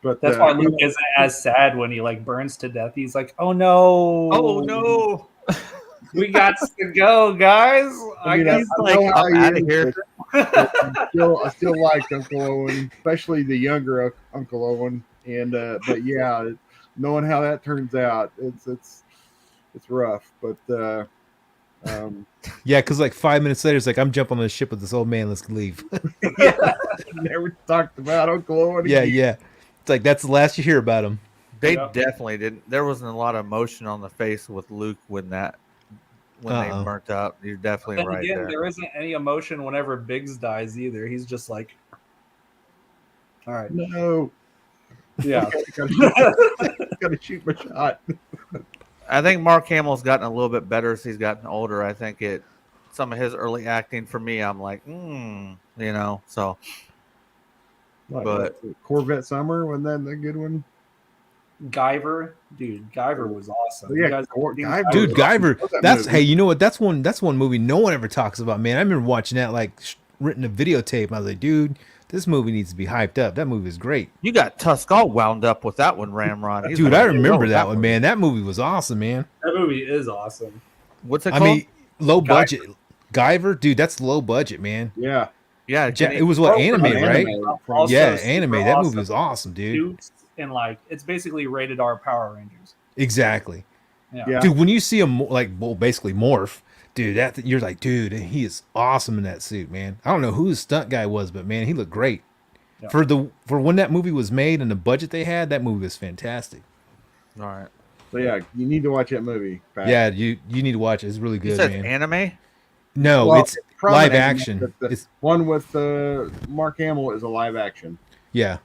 But That's why Luke isn't as sad when he like burns to death. He's like, "Oh no! Oh no! we got to go, guys." I mean, guess I like, know how I'm he outta is, here. but I still like Uncle Owen, especially the younger Uncle Owen. And but yeah, knowing how that turns out, it's rough. But Yeah, because like 5 minutes later, it's like I'm jumping on the ship with this old man. Let's leave. yeah, never talked about Uncle Owen yeah, again. yeah. It's like that's the last you hear about him. They Yep. definitely didn't. There wasn't a lot of emotion on the face with Luke when they burnt up. You're definitely Then right again, there. there isn't any emotion whenever Biggs dies either. He's just like, "All right, No, yeah." gotta shoot my shot. I think Mark Hamill's gotten a little bit better as he's gotten older. I think some of his early acting for me, I'm like, so. But Corvette Summer, wasn't that a good one? Guyver, dude, Guyver was awesome. Oh, yeah, You guys- Guyver. Dude, was awesome. Guyver. Love that That's movie. hey, you know what? That's one movie no one ever talks about, man. I remember watching that like written a videotape. I was like, dude, this movie needs to be hyped up. That movie is great. you got Tusk all wound up with that one, Ramrod. He's Dude, like, I remember "Oh, that one, movie." man. That movie was awesome, man. that movie is awesome. What's it I called? mean, low budget. Guyver, dude, that's low budget, man. Yeah, yeah, It was what, anime, right? Also Yeah, super anime. That movie awesome was awesome, dude. suits and like it's basically rated R Power Rangers. Exactly. yeah. Dude, when you see him basically morph, dude, you're like, dude, he is awesome in that suit, man. I don't know who the stunt guy was, but man, he looked great. Yeah. For when that movie was made and the budget they had, that movie was fantastic. all right. So yeah, you need to watch that movie. Pat. Yeah, you need to watch it. It's really You good, said man. anime? No, Well, it's from live an anime, action. but the It's one with Mark Hamill is a live action. yeah.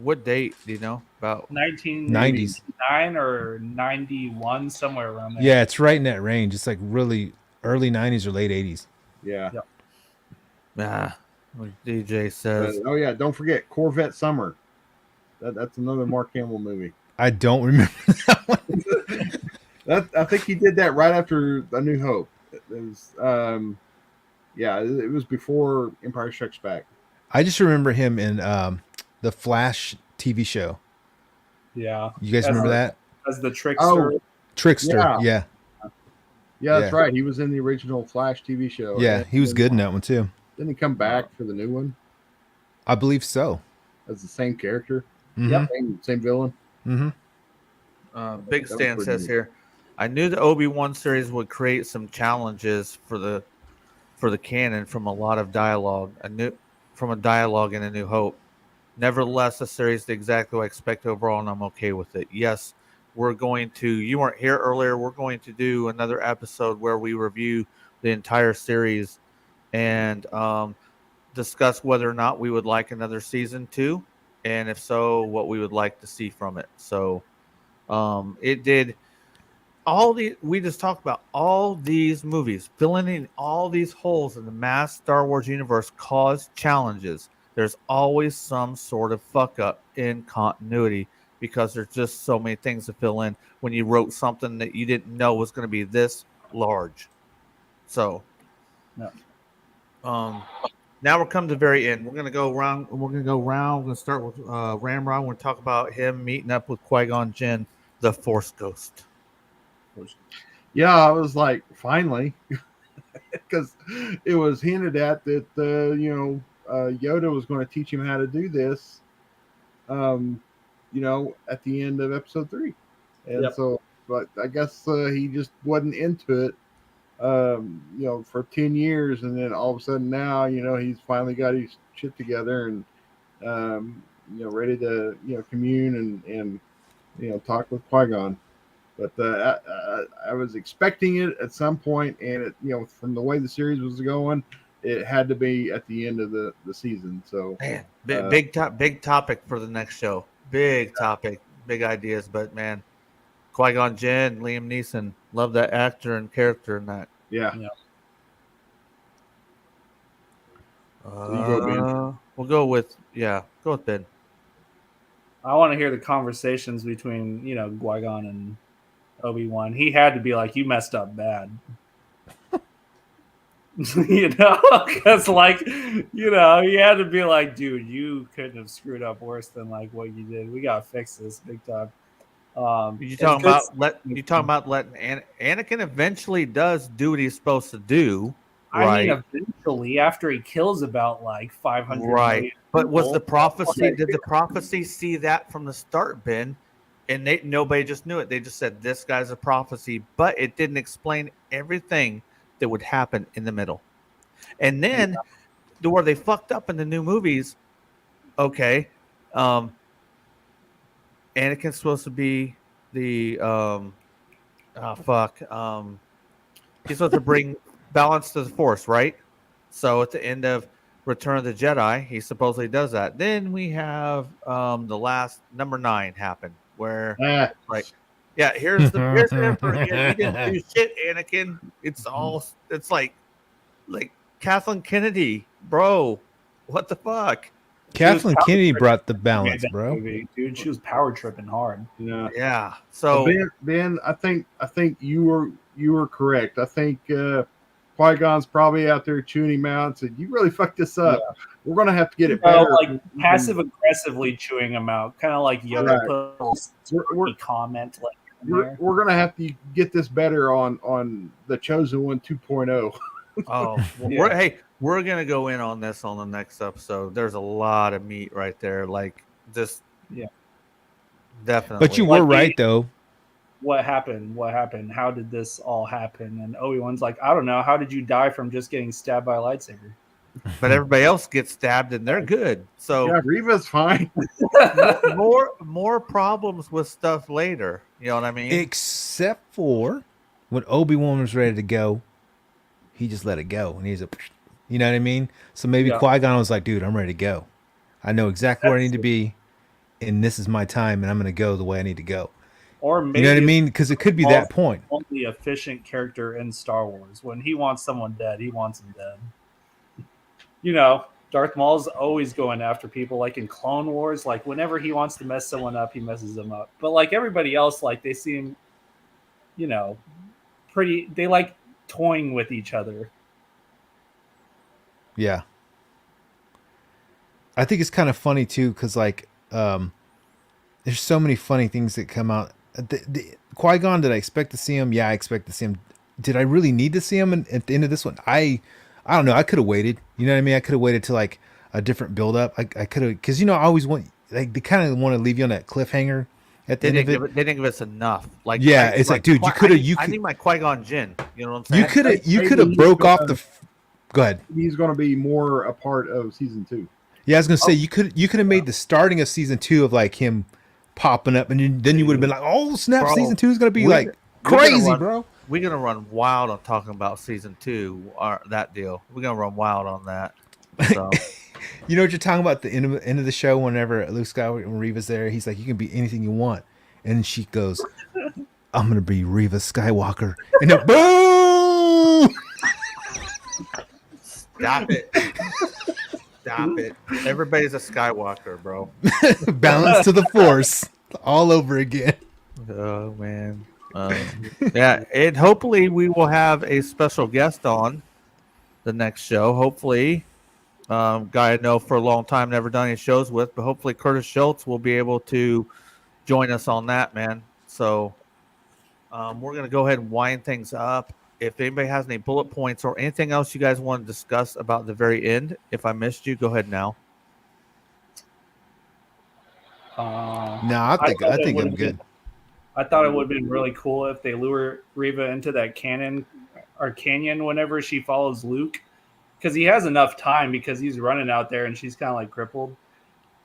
What date do you know about? 1999 or 91, somewhere around there. Yeah, it's right in that range. It's like really early 90s or late 80s. Yeah. Like DJ says. Oh yeah, don't forget Corvette Summer. That's another Mark Hamill movie. I don't remember that one. I think he did that right after A New Hope. It was it was before Empire Strikes Back. I just remember him in the Flash TV show. Yeah. You guys As remember the- that? As the trickster. Trickster. Yeah. Yeah. Yeah, that's Yeah. right. He was in the original Flash TV show. Yeah, And he was then- good in that one too. Didn't he come back for the new one I believe so. as the same character? Mhm. Same villain. Mhm. Big That was Stan pretty says neat. here, I knew the Obi-Wan series would create some challenges for the canon from a lot of dialogue. From a dialogue in A New Hope. Nevertheless, the series did exactly what I expect overall, and I'm okay with it. Yes, we're going to. You weren't here earlier. We're going to do another episode where we review the entire series and discuss whether or not we would like another season 2, and if so, what we would like to see from it. So, it did we just talked about all these movies filling in all these holes in the mass Star Wars universe caused challenges. There's always some sort of fuck up in continuity because there's just so many things to fill in when you wrote something that you didn't know was going to be this large. So, Yeah. now we're coming to the very end. We're gonna go around. We're gonna start with Ramrod. We're gonna talk about him meeting up with Qui-Gon Jinn, the Force Ghost. Yeah, I was like, finally, because it was hinted at that Yoda was going to teach him how to do this. At the end of episode 3, and Yep. so, but I guess he just wasn't into it. For 10 years, and then all of a sudden now, he's finally got his shit together and ready to commune and talk with Qui-Gon. But I was expecting it at some point, and it from the way the series was going, it had to be at the end of the season. So Man, big topic for the next show. Big topic, big ideas. But man, Qui-Gon Jinn, Liam Neeson, love that actor and character in that. yeah. Yeah. You go, Ben. We'll go with Ben. I want to hear the conversations between Qui-Gon and Obi-Wan. He had to be like, "You messed up bad." Because like, you had to be like, dude, you couldn't have screwed up worse than like what you did. We gotta fix this big time. You It's talking good. about letting Anakin eventually does do what he's supposed to do, I mean, right? eventually, after he kills about like 500 Right. million But was the people, prophecy? Did the prophecy see that from the start, Ben? And nobody just knew it. They just said this guy's a prophecy, but it didn't explain everything that would happen in the middle. And then where they fucked up in the new movies. Okay, Anakin's supposed to be the he's supposed to bring balance to the Force, right? So at the end of Return of the Jedi, he supposedly does that. Then we have the last number 9 happen, where Ah, like, yeah, here's the Emperor again. You didn't do shit, Anakin. It's like Kathleen Kennedy, bro. What the fuck? Kathleen power Kennedy tripping brought the made balance, that bro. movie, dude. She was power tripping hard. yeah. Yeah. So So Ben, I think you were correct. I think Qui-Gon's probably out there chewing him out and said, "You really fucked this up. We're gonna have to get it better." Like passive aggressively chewing them out, kind of like Yoda Right. put a little We're- comment like in we're, there. we're gonna have to get this better on the Chosen One 2.0. we're gonna go in on this on the next episode. There's a lot of meat right there. Like just Yeah. definitely. But you Like were right though. What happened? What happened? How did this all happen? And Obi-Wan's like, I don't know. How did you die from just getting stabbed by a lightsaber? But everybody else gets stabbed and they're good. So Yeah, Reva's fine. more problems with stuff later. You know what I mean? Except for when Obi-Wan was ready to go, he just let it go. And he's you know what I mean? So maybe Yeah. Qui-Gon was like, dude, I'm ready to go. I know exactly where I need to be. And this is my time. And I'm going to go the way I need to go. Or maybe You know what I mean? Because it could be that point. Only efficient character in Star Wars. When he wants someone dead, he wants them dead. Darth Maul's always going after people. Like in Clone Wars, like whenever he wants to mess someone up, he messes them up. But like everybody else, like they seem, pretty. They like toying with each other. Yeah. I think it's kind of funny too, because like there's so many funny things that come out. Qui-Gon, did I expect to see him? Yeah, I expect to see him. Did I really need to see him at the end of this one? I don't know. I could have waited. You know what I mean? I could have waited till like a different build up. I could have, because I always want, like, they kind of want to leave you on that cliffhanger at the end of it. They didn't give us enough. Like, yeah, it's like, dude, you could have. I need my Qui-Gon Jinn. You know what I'm saying? You could have broke off the. Go ahead. He's going to be more a part of season 2. Yeah, I was gonna say you could have made the starting of season 2 of like him popping up, and then you would have been like, oh snap, Bro, season 2 is gonna be we're like gonna crazy, run- bro. We're gonna run wild on talking about season 2 or that deal. We're gonna run wild on that. So. You know what you're talking about? The end of the show, whenever Luke Skywalker and Reva's there, he's like, you can be anything you want, and she goes, I'm gonna be Reva Skywalker, and then boom. Stop it. Stop it. Everybody's a Skywalker, bro. Balance to the Force all over again. Oh, man. Yeah, and hopefully we will have a special guest on the next show. Hopefully, guy I know for a long time, never done any shows with, but hopefully Curtis Schultz will be able to join us on that, man. So we're going to go ahead and wind things up. If anybody has any bullet points or anything else you guys want to discuss about the very end, if I missed you, go ahead now. No, I think I'm good. I thought it would have been really cool if they lure Reva into that canyon whenever she follows Luke, because he has enough time because he's running out there and she's kind of like crippled.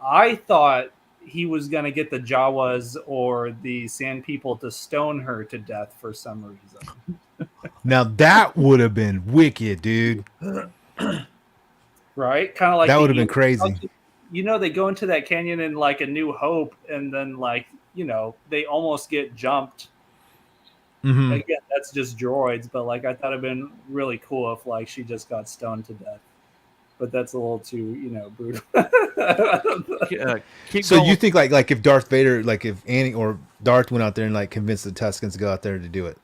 I thought he was going to get the Jawas or the Sand People to stone her to death for some reason. Now that would have been wicked, dude. Right? Kind of like that would have been crazy. They go into that canyon in like A New Hope, and then they almost get jumped. Mm-hmm. Again, that's just droids, but like I thought it'd been really cool if like she just got stoned to death. But that's a little too, brutal. So you think like if Darth Vader, like if Annie or Darth went out there and like convinced the Tuskens to go out there to do it?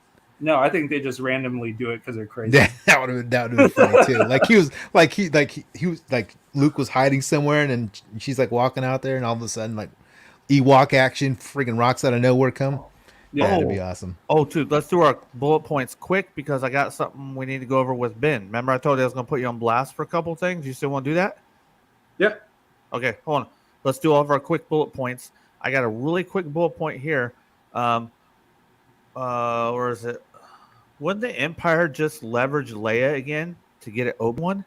No, I think they just randomly do it because they're crazy. That would have been funny too. Like he was like Luke was hiding somewhere, and then she's like walking out there, and all of a sudden like Ewok action, freaking rocks out of nowhere come. Yeah, that'd be awesome. Oh, dude, let's do our bullet points quick because I got something we need to go over with Ben. Remember, I told you I was going to put you on blast for a couple things. You still want to do that? Yeah. Okay, hold on. Let's do all of our quick bullet points. I got a really quick bullet point here. Where is it? Wouldn't the Empire just leverage Leia again to get at Obi-Wan?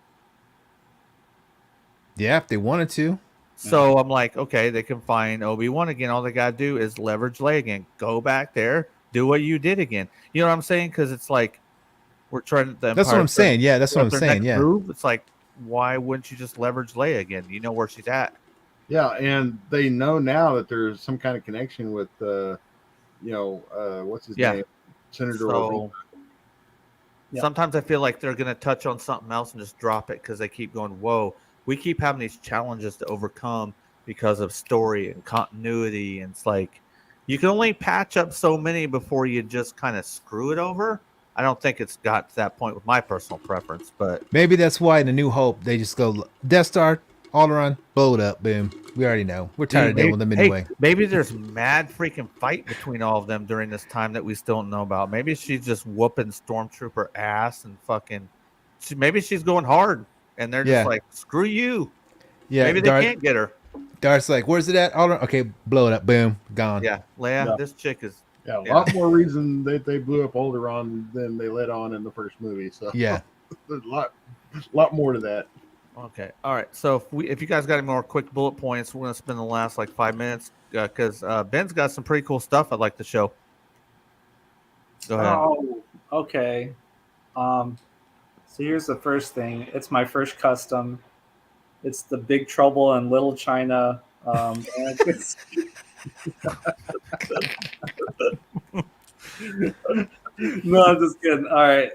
Yeah, if they wanted to. So I'm like, okay, they can find Obi-Wan again. All they got to do is leverage Leia again. Go back there, do what you did again. You know what I'm saying? Because it's like we're trying to. That's what I'm saying. Yeah, that's what I'm saying. Yeah. Move. It's like, why wouldn't you just leverage Leia again? You know where she's at. Yeah, and they know now that there's some kind of connection with, what's his name? Senator Obi. Sometimes I feel like they're going to touch on something else and just drop it because they keep going, whoa. We keep having these challenges to overcome because of story and continuity. And it's like, you can only patch up so many before you just kind of screw it over. I don't think it's got to that point with my personal preference, but maybe that's why in the New Hope, they just go Death Star, Alderaan, blow it up, boom. We already know. We're tired of dealing with them anyway. Hey, maybe there's mad freaking fight between all of them during this time that we still don't know about. Maybe she's just whooping Stormtrooper ass and fucking. Maybe she's going hard, and they're just like, "Screw you." Yeah, maybe they can't get her. Darth's like, "Where's it at?" Alderaan. Okay, blow it up, boom, gone. Yeah, Leia, this chick is. Yeah, a lot more reason that they blew up Alderaan than they let on in the first movie. So yeah, there's a lot more to that. Okay. All right. So if you guys got any more quick bullet points, we're going to spend the last like 5 minutes because Ben's got some pretty cool stuff I'd like to show. Go ahead. Oh, okay. So here's the first thing. It's my first custom. It's the Big Trouble in Little China. And it's no, I'm just kidding. All right.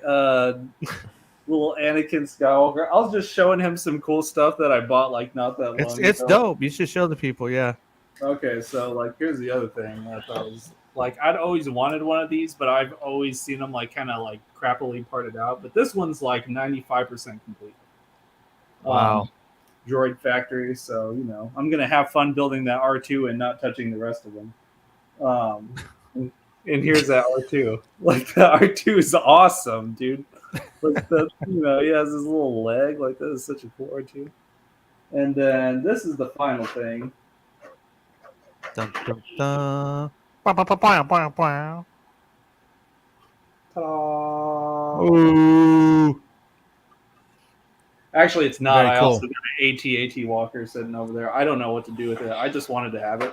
Little Anakin Skywalker. I was just showing him some cool stuff that I bought like not that long ago. It's dope. You should show the people, yeah. Okay, so like here's the other thing I thought was like I'd always wanted one of these, but I've always seen them like kind of like crappily parted out. But this one's like 95% complete. Wow. Droid factory, so I'm gonna have fun building that R2 and not touching the rest of them. And here's that R2. Like the R2 is awesome, dude. Like he has his little leg. Like that is such a cool R2. And then this is the final thing. Dun, dun, dun. Bow, bow, bow, bow, bow, bow. Ta-da! Ooh. Actually, it's not. Very I cool. also got an AT-AT Walker sitting over there. I don't know what to do with it. I just wanted to have it.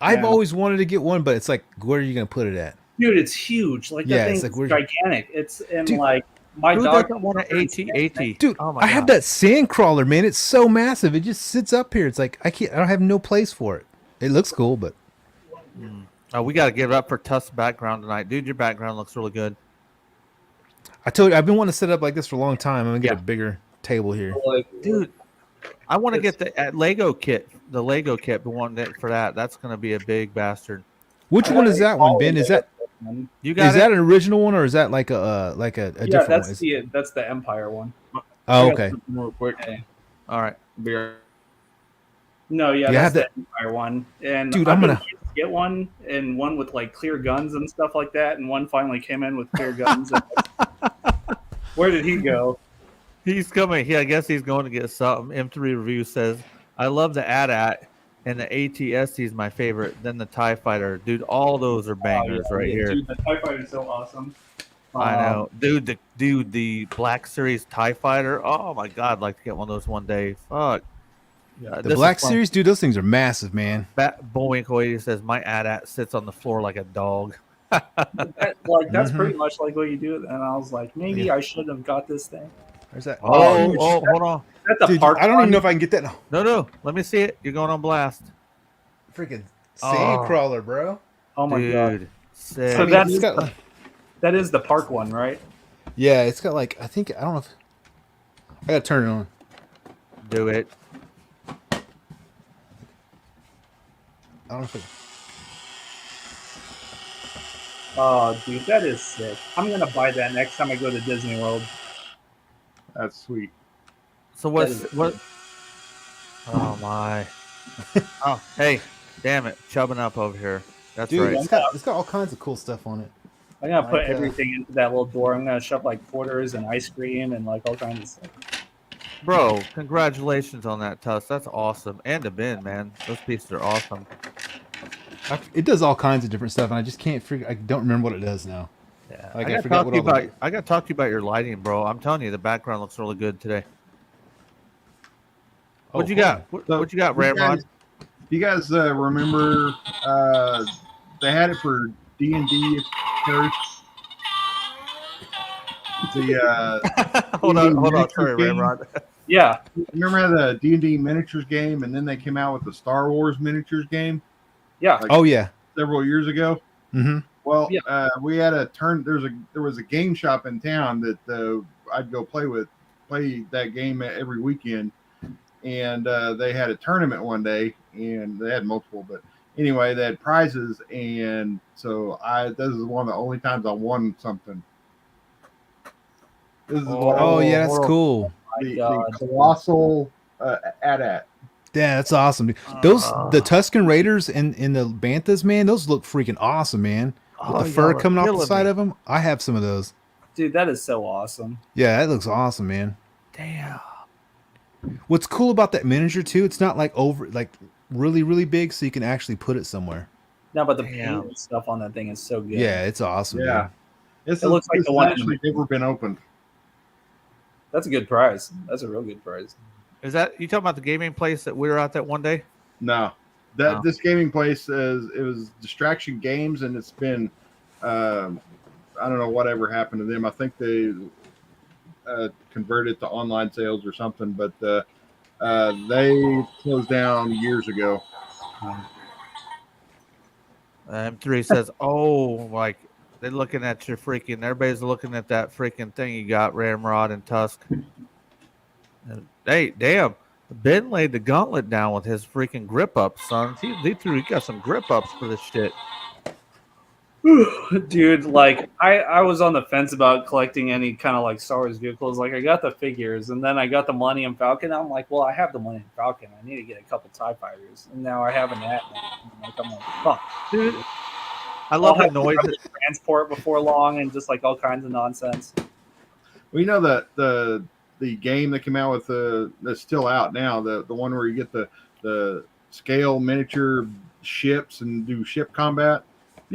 I've always wanted to get one, but it's like, where are you going to put it at? Dude, it's huge. Like that thing's like, gigantic. It's in Dude, like my Who dog doesn't want an AT-AT? Dude, oh my I have God. that sand crawler, man. It's so massive. It just sits up here. It's like I don't have no place for it. It looks cool, but Oh, we got to give it up for Tusk's background tonight. Dude, your background looks really good. I told you I've been wanting to set up like this for a long time. I'm gonna get a bigger table here. like, Dude, I want to get the Lego kit. The Lego kit, but want it for that. That's going to be a big bastard. Which one is that one, Ben? Is that You got that an original one or is that like a different that's one? that's the Empire one. Oh, okay. Real quick. Okay. All right. No, Yeah, I that's have the Empire one. And Dude, I'm I'm gonna gonna- get one, and one with like clear guns and stuff like that, and one finally came in with clear guns. Where did he go? He's coming. I guess he's going to get something. M3 Review says, I love the AT-AT, and the ATST is my favorite. Then the TIE Fighter. Dude, all those are bangers right here. Dude, the TIE Fighter is so awesome. I know. Dude, the Black Series TIE Fighter. Oh, my God. I'd like to get one of those one day. Fuck. The Black Series, dude, those things are massive, man. Bullwinkle says, my AT-AT sits on the floor like a dog. That's pretty much like what you do. And I was like, maybe I should have got this thing. Where's that? Oh, hold on. That's a Dude, park. I don't even know if I can get that. No. Let me see it. You're going on blast. Freaking sand crawler, bro. Oh my god! Dude. Sick. So I mean, that's it's got like, that is the park one, right? yeah, it's got like I don't know if I gotta turn it on. Do it. I don't know if Oh, dude, that is sick. I'm gonna buy that next time I go to Disney World. That's sweet. So That is what? sick. Oh my! Oh hey, damn it, chubbing up over here. That's Dude, right. it's got all kinds of cool stuff on it. I'm gonna put Like, everything into that little door. I'm gonna shove like quarters and ice cream and like all kinds of stuff. Bro, congratulations on that, Tuss. That's awesome. And the bin, man. Those pieces are awesome. it does all kinds of different stuff, and I just can't figure. I don't remember what it does now. Yeah, Like, I I gotta forgot talk what to you all the- about. I gotta talk to you about your lighting, bro. I'm telling you, the background looks really good today. What you got? So, What you got, you Ramrod? guys- Do you guys remember they had it for D&D first? The hold on, miniature sorry, game? Ramrod. Yeah, remember the D&D miniatures game, and then they came out with the Star Wars miniatures game yeah. Like- Oh yeah. several years ago. Mm-hmm. Well, Yeah. we had a turn. There was a game shop in town that I'd go play that game every weekend, and they had a tournament one day, and they had multiple. But anyway, they had prizes, and so this is one of the only times I won something. This is Oh yeah, that's hold on. cool. the God. colossal AT-AT. Yeah, that's awesome. Dude. Those the Uh, Tusken Raiders and the Banthas, man, those look freaking awesome, man. With Oh, the fur y'all are coming off the killing side me. of them, I have some of those. Dude, that is so awesome. Yeah, that looks awesome, man. Damn. What's cool about that miniature too? It's not like really really big, so you can actually put it somewhere. No, but the Damn. paint and stuff on that thing is so good. Yeah, it's awesome. Yeah. Dude. This looks like this the has one in actually never been opened. That's a good prize. That's a real good prize. Is that you talking about the gaming place that we were at that one day? No, Oh. this gaming place it was Distraction Games, and it's been I don't know whatever happened to them. I think they converted to online sales or something, but they closed down years ago. M3 says, "Oh, like they're looking at your freaking. Everybody's looking at that freaking thing you got, Ramrod and Tusk. And, hey, damn, Ben laid the gauntlet down with his freaking grip ups, son. He got some grip ups for this shit. Dude, like I was on the fence about collecting any kind of like Star Wars vehicles. Like I got the figures, and then I got the Millennium Falcon. I'm like, well, I have the Millennium Falcon. I need to get a couple TIE fighters, and now I have an AT. Like, I'm like, fuck, Dude, I love I'll the have to noise. probably transport before long, and just like all kinds of nonsense. Well, you know the game that came out with that's still out now. The one where you get the scale miniature ships and do ship combat.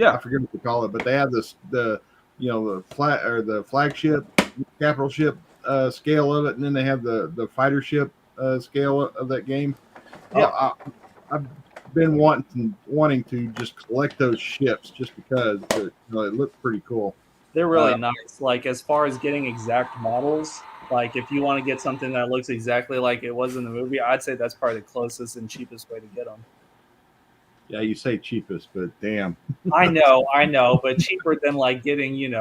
I forget what they call it, but they have the flagship capital ship scale of it, and then they have the fighter ship scale of that game. Yeah. I've been wanting to just collect those ships just because they look pretty cool. They're really nice. Like as far as getting exact models, like if you want to get something that looks exactly like it was in the movie, I'd say that's probably the closest and cheapest way to get them. Yeah, you say cheapest, but damn. I know, but cheaper than like getting,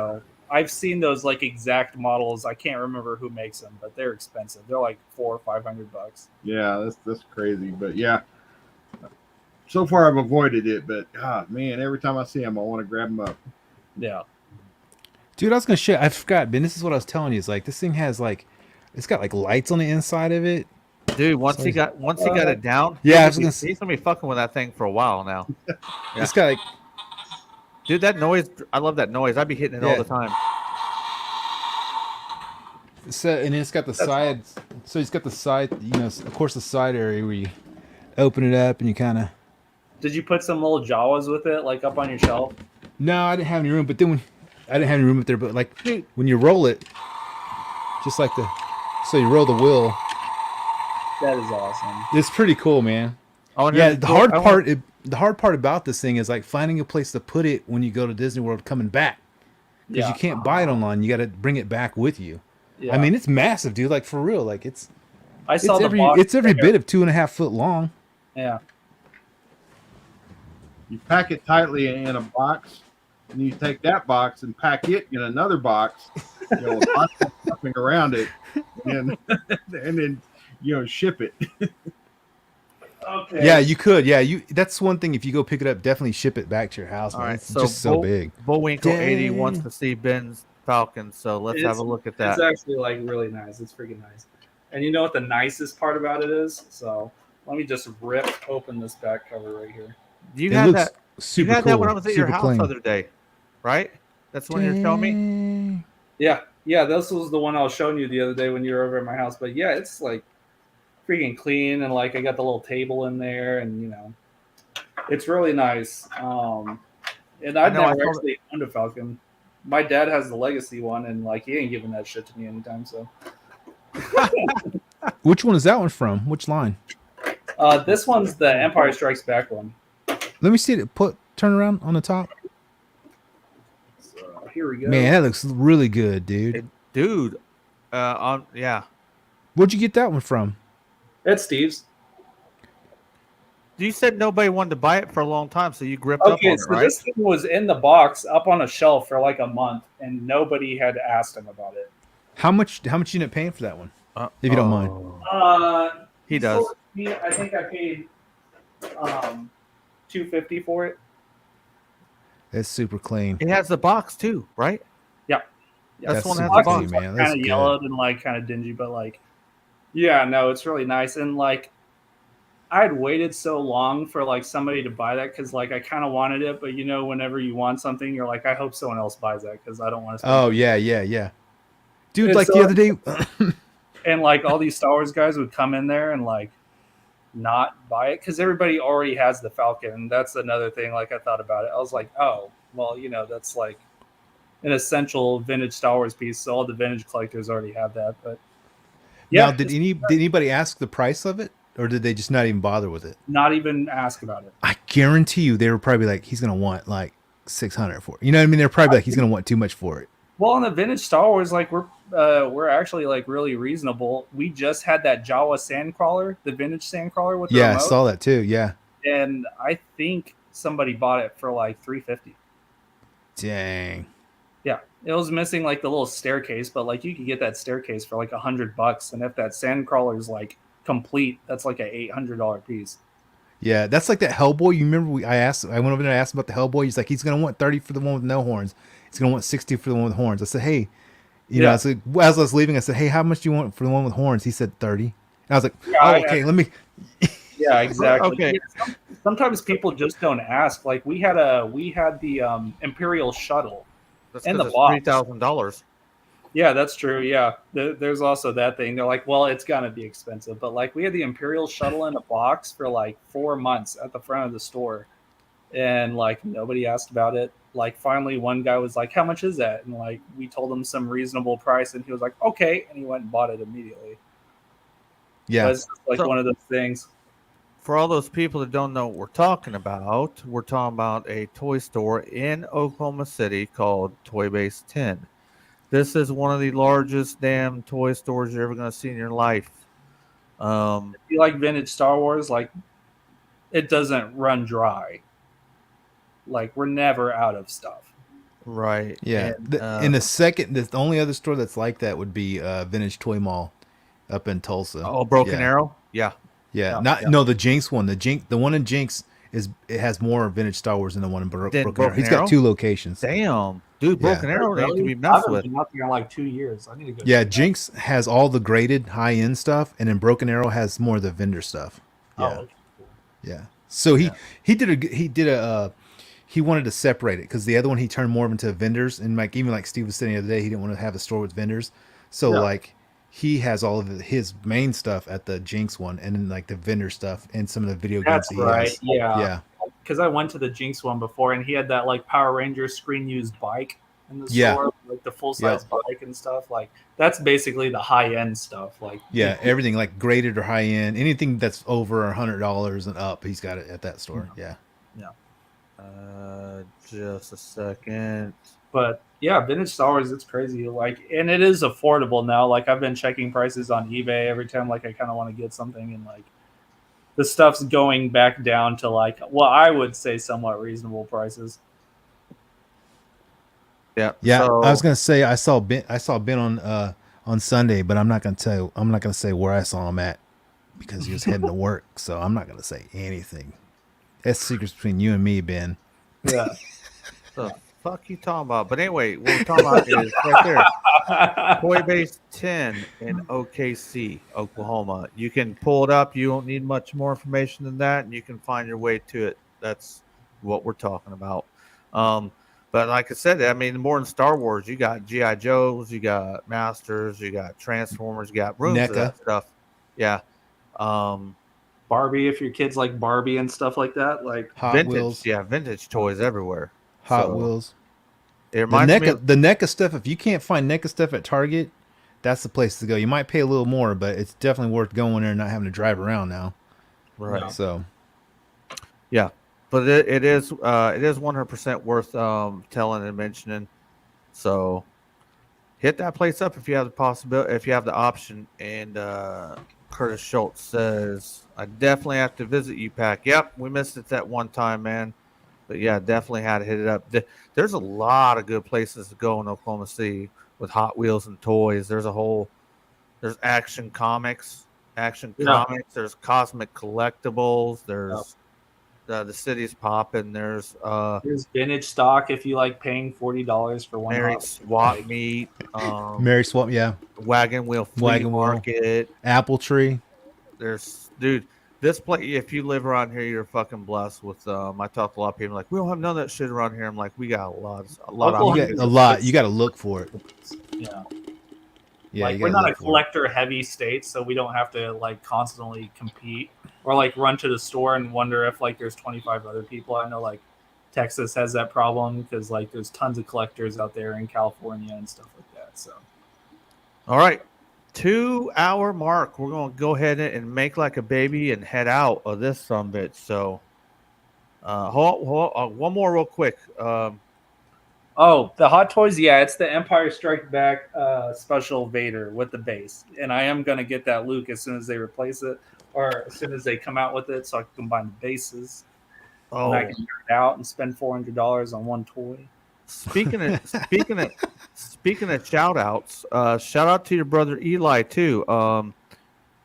I've seen those like exact models. I can't remember who makes them, but they're expensive. They're like $400 or $500. Yeah, that's crazy. But yeah, so far I've avoided it. But man, every time I see them, I want to grab them up. Yeah. Dude, I was gonna share. I forgot, Ben. This is what I was telling you. Is like this thing has like, it's got like lights on the inside of it. Dude, once he got it down, Yeah, I was he's gonna be fucking with that thing for a while now. Yeah. It's got like, Dude, that noise, I love that noise. I'd be hitting it all Yeah. the time. so, and then it's got the side. So it's got the side. Of course, the side area where you open it up and you kind of. Did you put some little Jawas with it, like up on your shelf? No, I didn't have any room. But then I didn't have any room up there. But like when you roll it, just like so you roll the wheel. That is awesome. It's pretty cool, man. Oh, and Yeah, here's the cool- hard I want- part. The hard part about this thing is like finding a place to put it when you go to Disney World coming back, because you can't buy it online. You got to bring it back with you. Yeah. I mean, it's massive, dude. Like for real. Like it's I saw the every box it's every there. bit of 2.5 foot long. Yeah. You pack it tightly in a box, and you take that box and pack it in another box, with lots of stuffing around it, and then ship it. Okay. Yeah, you could. Yeah, you. That's one thing. If you go pick it up, definitely ship it back to your house. All Man. right, It's just so big. Bullwinkle 80 wants Dang. to see Ben's Falcon, so let's have a look at that. It's actually like really nice. It's freaking nice. And you know what the nicest part about it is? So let me just rip open this back cover right here. You It had looks that. super You had cool. that when I was at your super house clean. the other day, right? That's when you were showing me. Dang. Yeah, this was the one I was showing you the other day when you were over at my house. But yeah, it's like freaking clean, and like I got the little table in there, and you know, it's really nice. And I've know, I never saw actually owned a Falcon. My dad has the Legacy one, and like he ain't giving that shit to me anytime. So Which one is that one from? Which line? this one's the Empire Strikes Back one. Let me see it. Turn around on the top. So here we go. Man, that looks really good, dude. Dude, yeah. Where'd you get that one from? It's Steve's. You said nobody wanted to buy it for a long time, so you gripped up Okay, on it, so right? this thing was in the box up on a shelf for like a month, and nobody had asked him about it. How much you end up paying for that one? If you don't mind. He does. sold me, I think I paid $250 for it. It's super clean. It has the box too, right? Yeah. That's the one that has super the box. clean, man. That's Kind of good. yellowed and like kind of dingy, but like, yeah, no, it's really nice. And like, I had waited so long for like somebody to buy that because like I kind of wanted it, but you know, whenever you want something, you're like, I hope someone else buys that because I don't want to. Oh yeah. Dude, And like so- the other day. And like all these Star Wars guys would come in there and like not buy it because everybody already has the Falcon. And that's another thing. Like I thought about it, I was like, oh, well, you know, that's like an essential vintage Star Wars piece. So all the vintage collectors already have that. But yeah, Now, did anybody ask the price of it, or did they just not even bother with it? not even ask about it. I guarantee you, they were probably like, he's gonna want like 600 for it. You know what I mean? They're probably like, he's gonna want too much for it. Well, on the vintage Star Wars, like we're actually like really reasonable. We just had that Jawa Sandcrawler, the vintage Sandcrawler with the Yeah, I remote, saw that too. Yeah. and I think somebody bought it for like $350. Dang. Yeah, it was missing like the little staircase, but like you could get that staircase for like $100, and if that Sandcrawler is like complete, that's like an $800 piece. Yeah, that's like that Hellboy. You remember I went over there and asked about the Hellboy. He's like, he's gonna want 30 for the one with no horns. He's gonna want 60 for the one with horns. I said, hey, you know, I said, as I was leaving, I said, hey, how much do you want for the one with horns? He said 30. And I was like, okay, let me. Yeah, exactly. Okay. Yeah, sometimes people just don't ask. Like we had the Imperial shuttle. That's And 'cause the it's box. $3,000. Yeah, that's true. Yeah, there's also that thing. They're like, well, it's gonna be expensive, but like we had the Imperial shuttle in a box for like 4 months at the front of the store, and like nobody asked about it. Like finally, one guy was like, "How much is that?" And like we told him some reasonable price, and he was like, "Okay," and he went and bought it immediately. Yeah. But it's just like So- one of those things. For all those people that don't know what we're talking about a toy store in Oklahoma City called Toy Base 10. This is one of the largest damn toy stores you're ever going to see in your life. If you like vintage Star Wars, like it doesn't run dry. Like we're never out of stuff. Right. Yeah. And, The only other store that's like that would be Vintage Toy Mall up in Tulsa. Broken Yeah. Arrow? Yeah. Yeah. Yeah. No, the Jinx one. The one in Jinx it has more vintage Star Wars than the one in Broken Arrow. Broken He's Arrow? got 2 locations. Damn. Dude, Yeah. Broken Arrow ain't to be I messed haven't with. been out there in like 2 years. I need to go. Yeah, check it out. Jinx has all the graded high end stuff, and then Broken Arrow has more of the vendor stuff. Yeah, Oh, okay, cool. yeah. So he wanted to separate it because the other one he turned more into vendors, and like even like Steve was saying the other day, he didn't want to have a store with vendors. So Yeah. like he has all of his main stuff at the Jinx one, and then like the vendor stuff and some of the video games. That's that he right. has. Yeah. Yeah, Because I went to the Jinx one before, and he had that like Power Ranger screen used bike in the Yeah. store, like the full size bike and stuff. Like that's basically the high end stuff. Like yeah. Everything like graded or high end, anything that's over $100 and up, he's got it at that store. Yeah. Just a second. But yeah, vintage Star Wars, it's crazy. Like, and it is affordable now. Like, I've been checking prices on eBay every time. Like, I kind of want to get something, and like, the stuff's going back down to like, well, I would say somewhat reasonable prices. Yeah. Yeah, So, I was gonna say I saw Ben on Sunday, but I'm not gonna say where I saw him at. because he was heading to work. So I'm not gonna say anything. That's secrets between you and me, Ben. Yeah. The fuck you talking about? But anyway, what we're talking about is right there. Toy Base 10 in OKC, Oklahoma. You can pull it up. You don't need much more information than that, and you can find your way to it. That's what we're talking about. But like I said, I mean, more in Star Wars, you got GI Joes, you got Masters, you got Transformers, you got rooms of NECA. that stuff. Yeah. Barbie, if your kids like Barbie and stuff like that, like Hot Vintage, Wheels, yeah, vintage toys everywhere. Hot So, Wheels. It The reminds me NECA, of, the NECA stuff. If you can't find NECA stuff at Target, that's the place to go. You might pay a little more, but it's definitely worth going there and not having to drive around now. right. No. So Yeah, but it is 100% worth telling and mentioning. So hit that place up if you have the possibility, if you have the option. And Curtis Schultz says, "I definitely have to visit you, Pack." Yep, we missed it that one time, man. But yeah, definitely had to hit it up. There's a lot of good places to go in Oklahoma City with Hot Wheels and toys. There's Action Comics, Yeah. There's Cosmic Collectibles. There's the city's popping. There's Here's vintage stock if you like paying $40 for one. Mary Hot- Swap like, Meet, Mary Swap, yeah, Wagon Wheel Flea Wagon Wheel. Market. Apple Tree. There's dude, this place. If you live around here, you're fucking blessed with. I talked to a lot of people like we don't have none of that shit around here. I'm like we got a lot of You Oklahoma- get a lot. You got to look for it. Yeah. Yeah, Like you we're gotta not a look for it. collector heavy state, so we don't have to like constantly compete or like run to the store and wonder if like there's 25 other people. I know like Texas has that problem because like there's tons of collectors out there in California and stuff like that. So All right, 2 hour mark. We're gonna go ahead and make like a baby and head out of this sumbitch. So, one more real quick. oh, the Hot Toys, yeah, it's the Empire Strike Back special Vader with the base, and I am gonna get that Luke as soon as they replace it or as soon as they come out with it, so I can combine the bases. And I can get it out and spend $400 on one toy. Speaking of shout outs, shout out to your brother Eli too.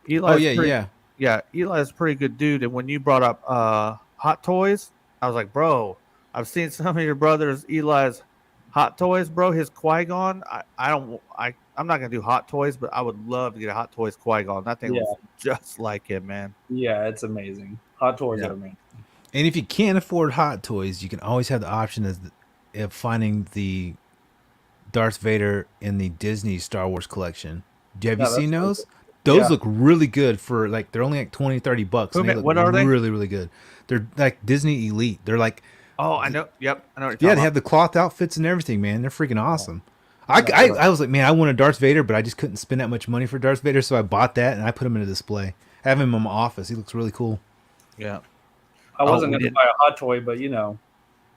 Eli, Oh yeah. Eli's a pretty good dude. And when you brought up Hot Toys, I was like, bro, I've seen some of your brothers Eli's Hot Toys, bro. His Qui-Gon, I'm not gonna do Hot Toys, but I would love to get a Hot Toys Qui-Gon. That thing was just like him, man. Yeah, it's amazing. Hot Toys Yeah. are amazing. And if you can't afford Hot Toys, you can always have the option of finding the Darth Vader in the Disney Star Wars collection. Have you seen those? Those Yeah. look really good for like they're only like $20-$30 and they look What are they? really, really good. They're like Disney Elite. They're like Oh, I know. Yep, I know. What you're yeah, talking they about. have the cloth outfits and everything, man. They're freaking awesome. I was like, man, I want a Darth Vader, but I just couldn't spend that much money for Darth Vader, so I bought that and I put him in a display. I have him in my office. He looks really cool. Yeah. I wasn't we going to did. buy a Hot Toy, but you know,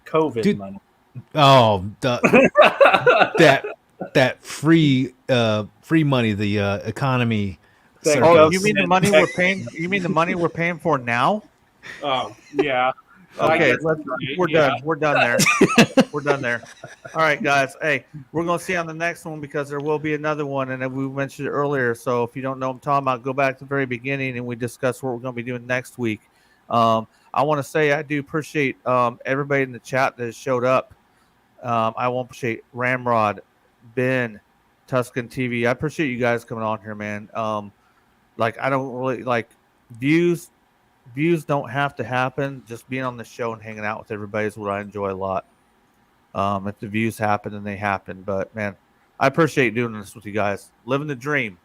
COVID Dude. money. Oh, that free money, the economy. That circuit. Oh, goes you mean the in money tech- we're paying? You mean the money we're paying for now? Oh, yeah. I Okay, guess let's, right, we're yeah. done. We're done there. We're done there. All right, guys. Hey, we're gonna see you on the next one because there will be another one, and we mentioned it earlier. So if you don't know what I'm talking about, go back to the very beginning, and we discuss what we're gonna be doing next week. I want to say I do appreciate everybody in the chat that has showed up. I want to appreciate Ramrod, Ben, Tusken TV. I appreciate you guys coming on here, man. Like I don't really like views. Views don't have to happen. Just being on the show and hanging out with everybody is what I enjoy a lot. If the views happen, then they happen. But man, I appreciate doing this with you guys. Living the dream.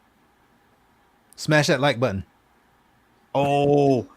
Smash that like button. Oh,